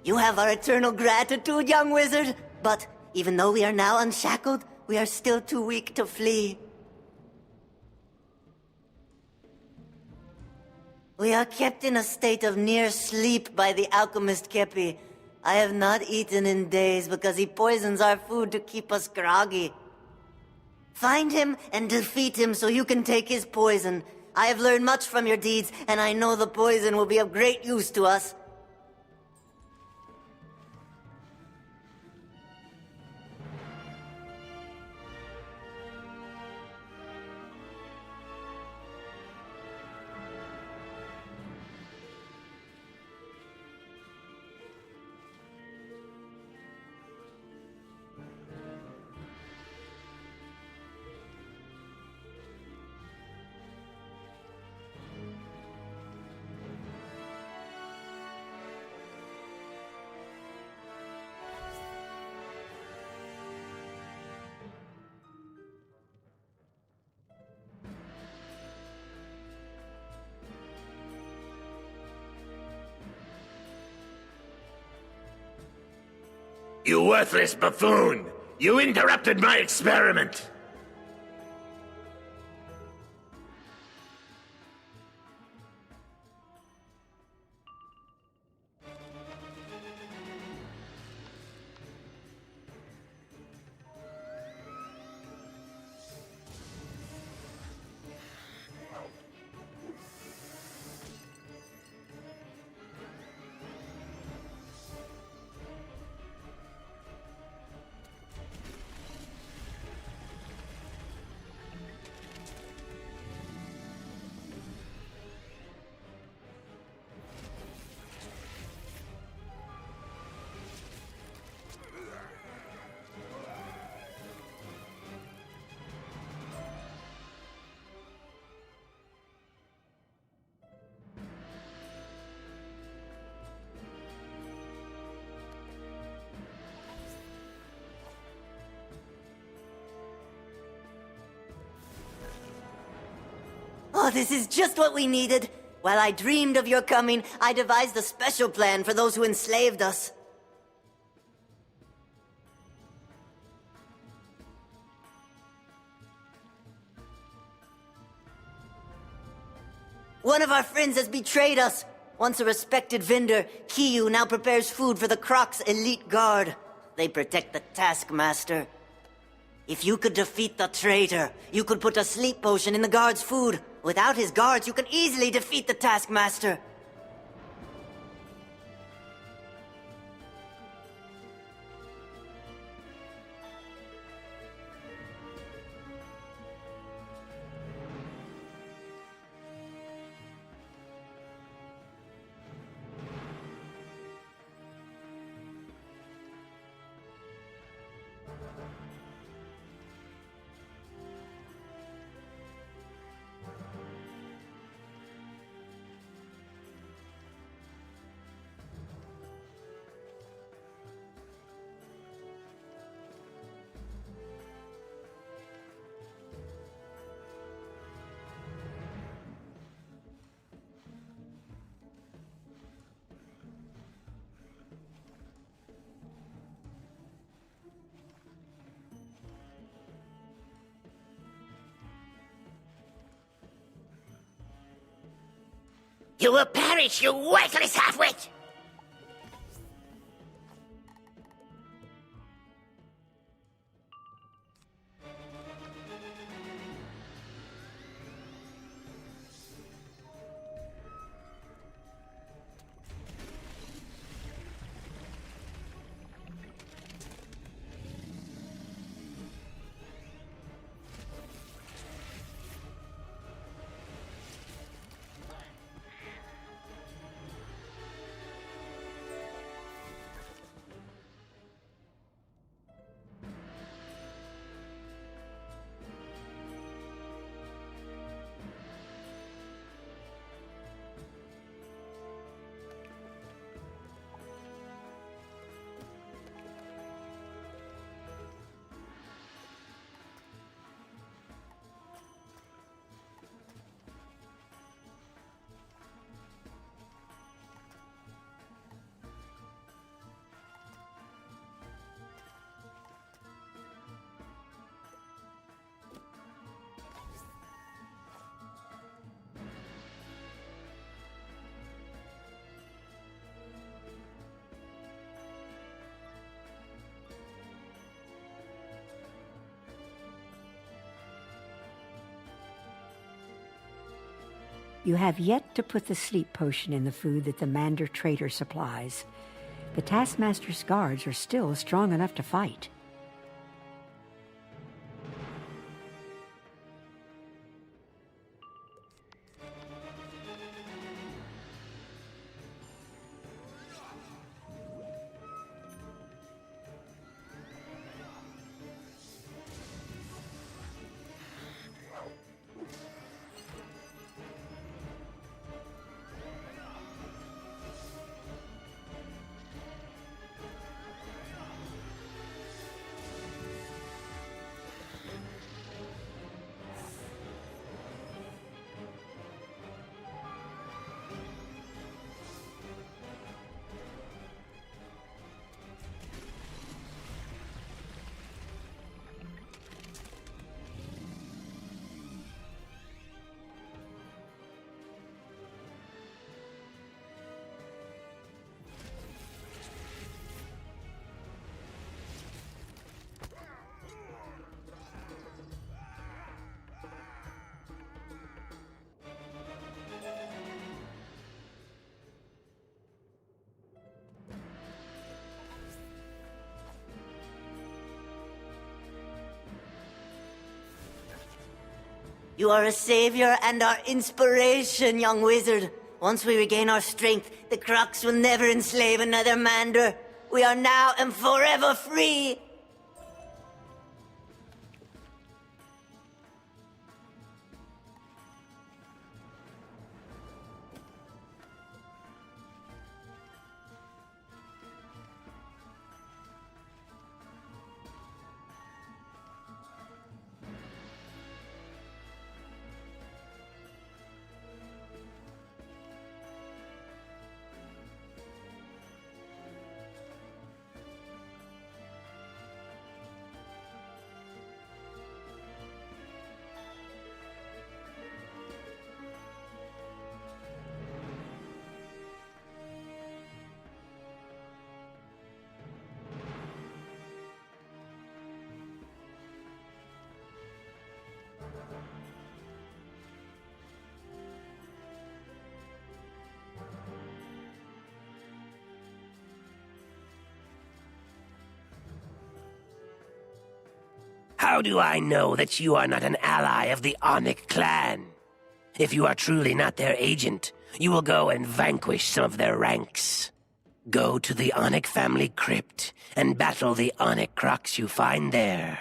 You have our eternal gratitude, young wizard. But even though we are now unshackled, we are still too weak to flee. We are kept in a state of near sleep by the alchemist Kepi. I have not eaten in days because he poisons our food to keep us groggy. Find him and defeat him so you can take his poison. I have learned much from your deeds, and I know the poison will be of great use to us. You worthless buffoon! You interrupted my experiment! Oh, this is just what we needed. While I dreamed of your coming, I devised a special plan for those who enslaved us. One of our friends has betrayed us. Once a respected vendor, Kiyu now prepares food for the Krok's elite guard. They protect the Taskmaster. If you could defeat the traitor, you could put a sleep potion in the guard's food. Without his guards, you can easily defeat the Taskmaster. You will perish, you worthless halfwit! You have yet to put the sleep potion in the food that the Mander trader supplies. The Taskmaster's guards are still strong enough to fight. You are a savior and our inspiration, young wizard. Once we regain our strength, the Crocs will never enslave another Mander. We are now and forever free. How do I know that you are not an ally of the Onyx clan? If you are truly not their agent, you will go and vanquish some of their ranks. Go to the Onyx family crypt and battle the Onyx Crocs you find there.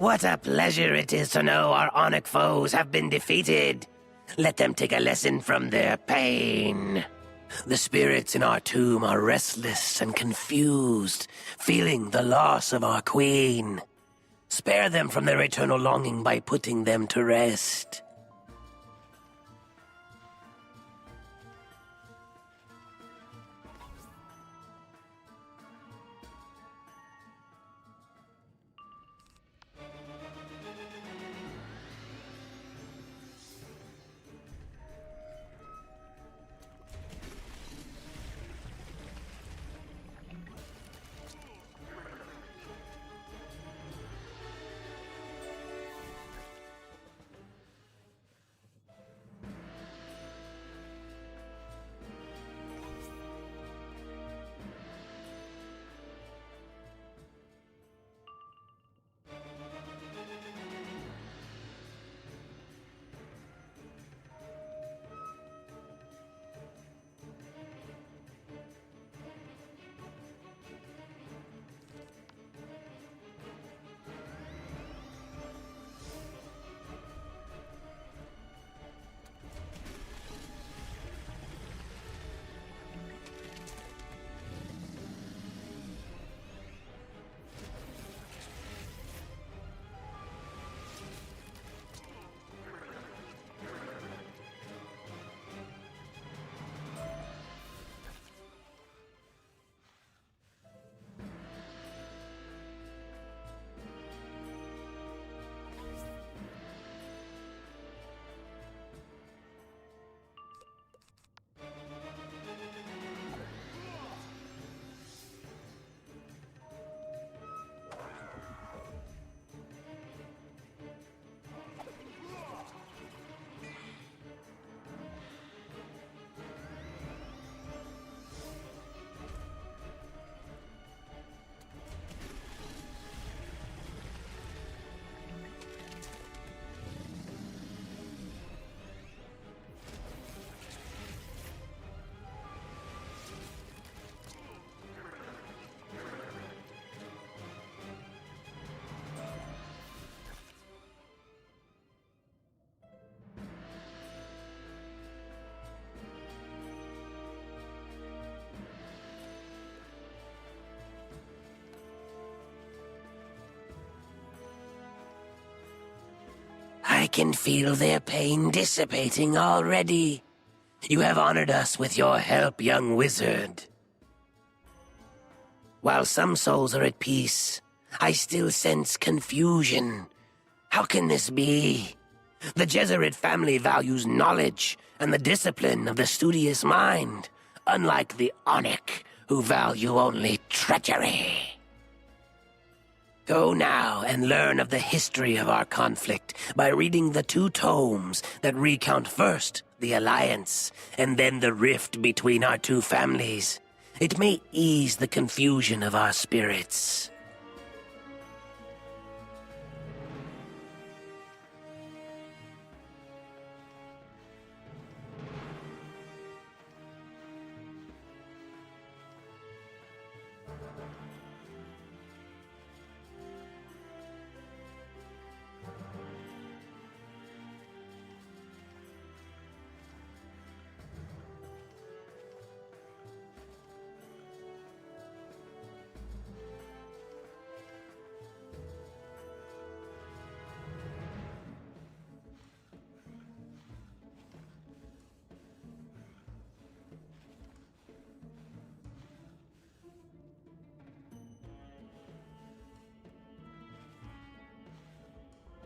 What a pleasure it is to know our Onyx foes have been defeated. Let them take a lesson from their pain. The spirits in our tomb are restless and confused, feeling the loss of our queen. Spare them from their eternal longing by putting them to rest. I can feel their pain dissipating already. You have honored us with your help, young wizard. While some souls are at peace, I still sense confusion. How can this be? The Jesuit family values knowledge and the discipline of the studious mind, unlike the Onyx, who value only treachery. Go now and learn of the history of our conflict by reading the 2 tomes that recount first the alliance and then the rift between our 2 families. It may ease the confusion of our spirits.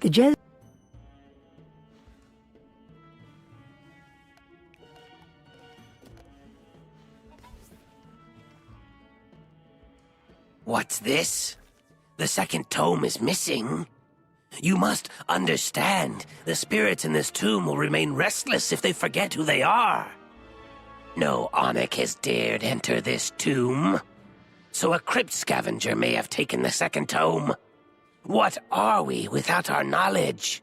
The What's this? The 2nd tome is missing. You must understand, the spirits in this tomb will remain restless if they forget who they are. No Onyx has dared enter this tomb, so a crypt scavenger may have taken the 2nd tome. What are we without our knowledge?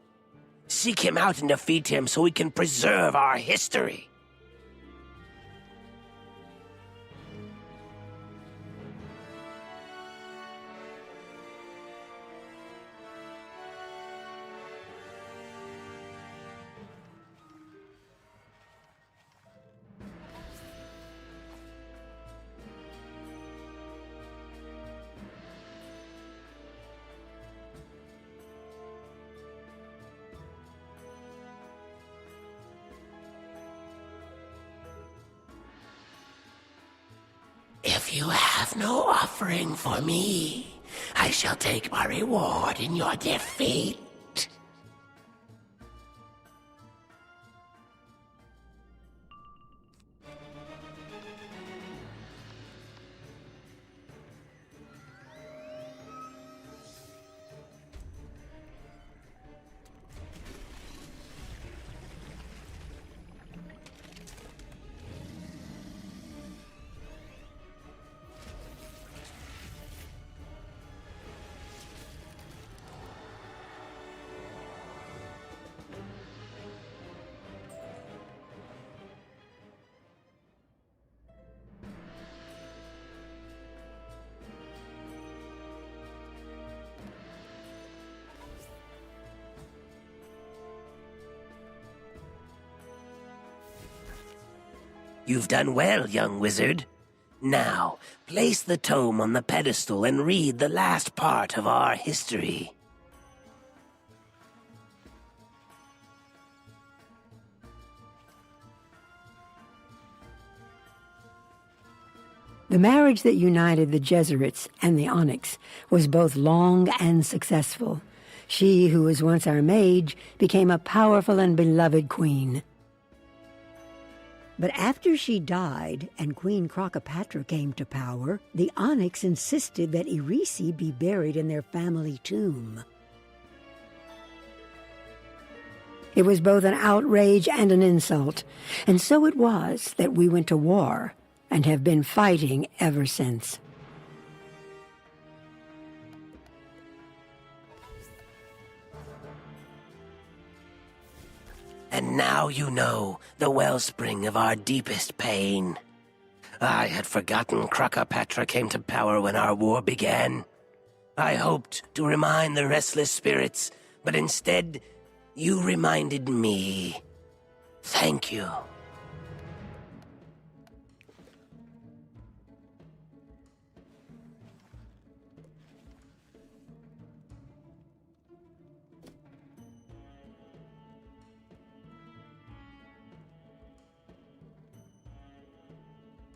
Seek him out and defeat him so we can preserve our history. If you have no offering for me, I shall take my reward in your defeat. You've done well, young wizard. Now, place the tome on the pedestal and read the last part of our history. The marriage that united the Jesuits and the Onyx was both long and successful. She, who was once our mage, became a powerful and beloved queen. But after she died and Queen Krokopatra came to power, the Onyx insisted that Irisi be buried in their family tomb. It was both an outrage and an insult, and so it was that we went to war and have been fighting ever since. And now you know the wellspring of our deepest pain. I had forgotten Krokopatra came to power when our war began. I hoped to remind the restless spirits, but instead, you reminded me. Thank you.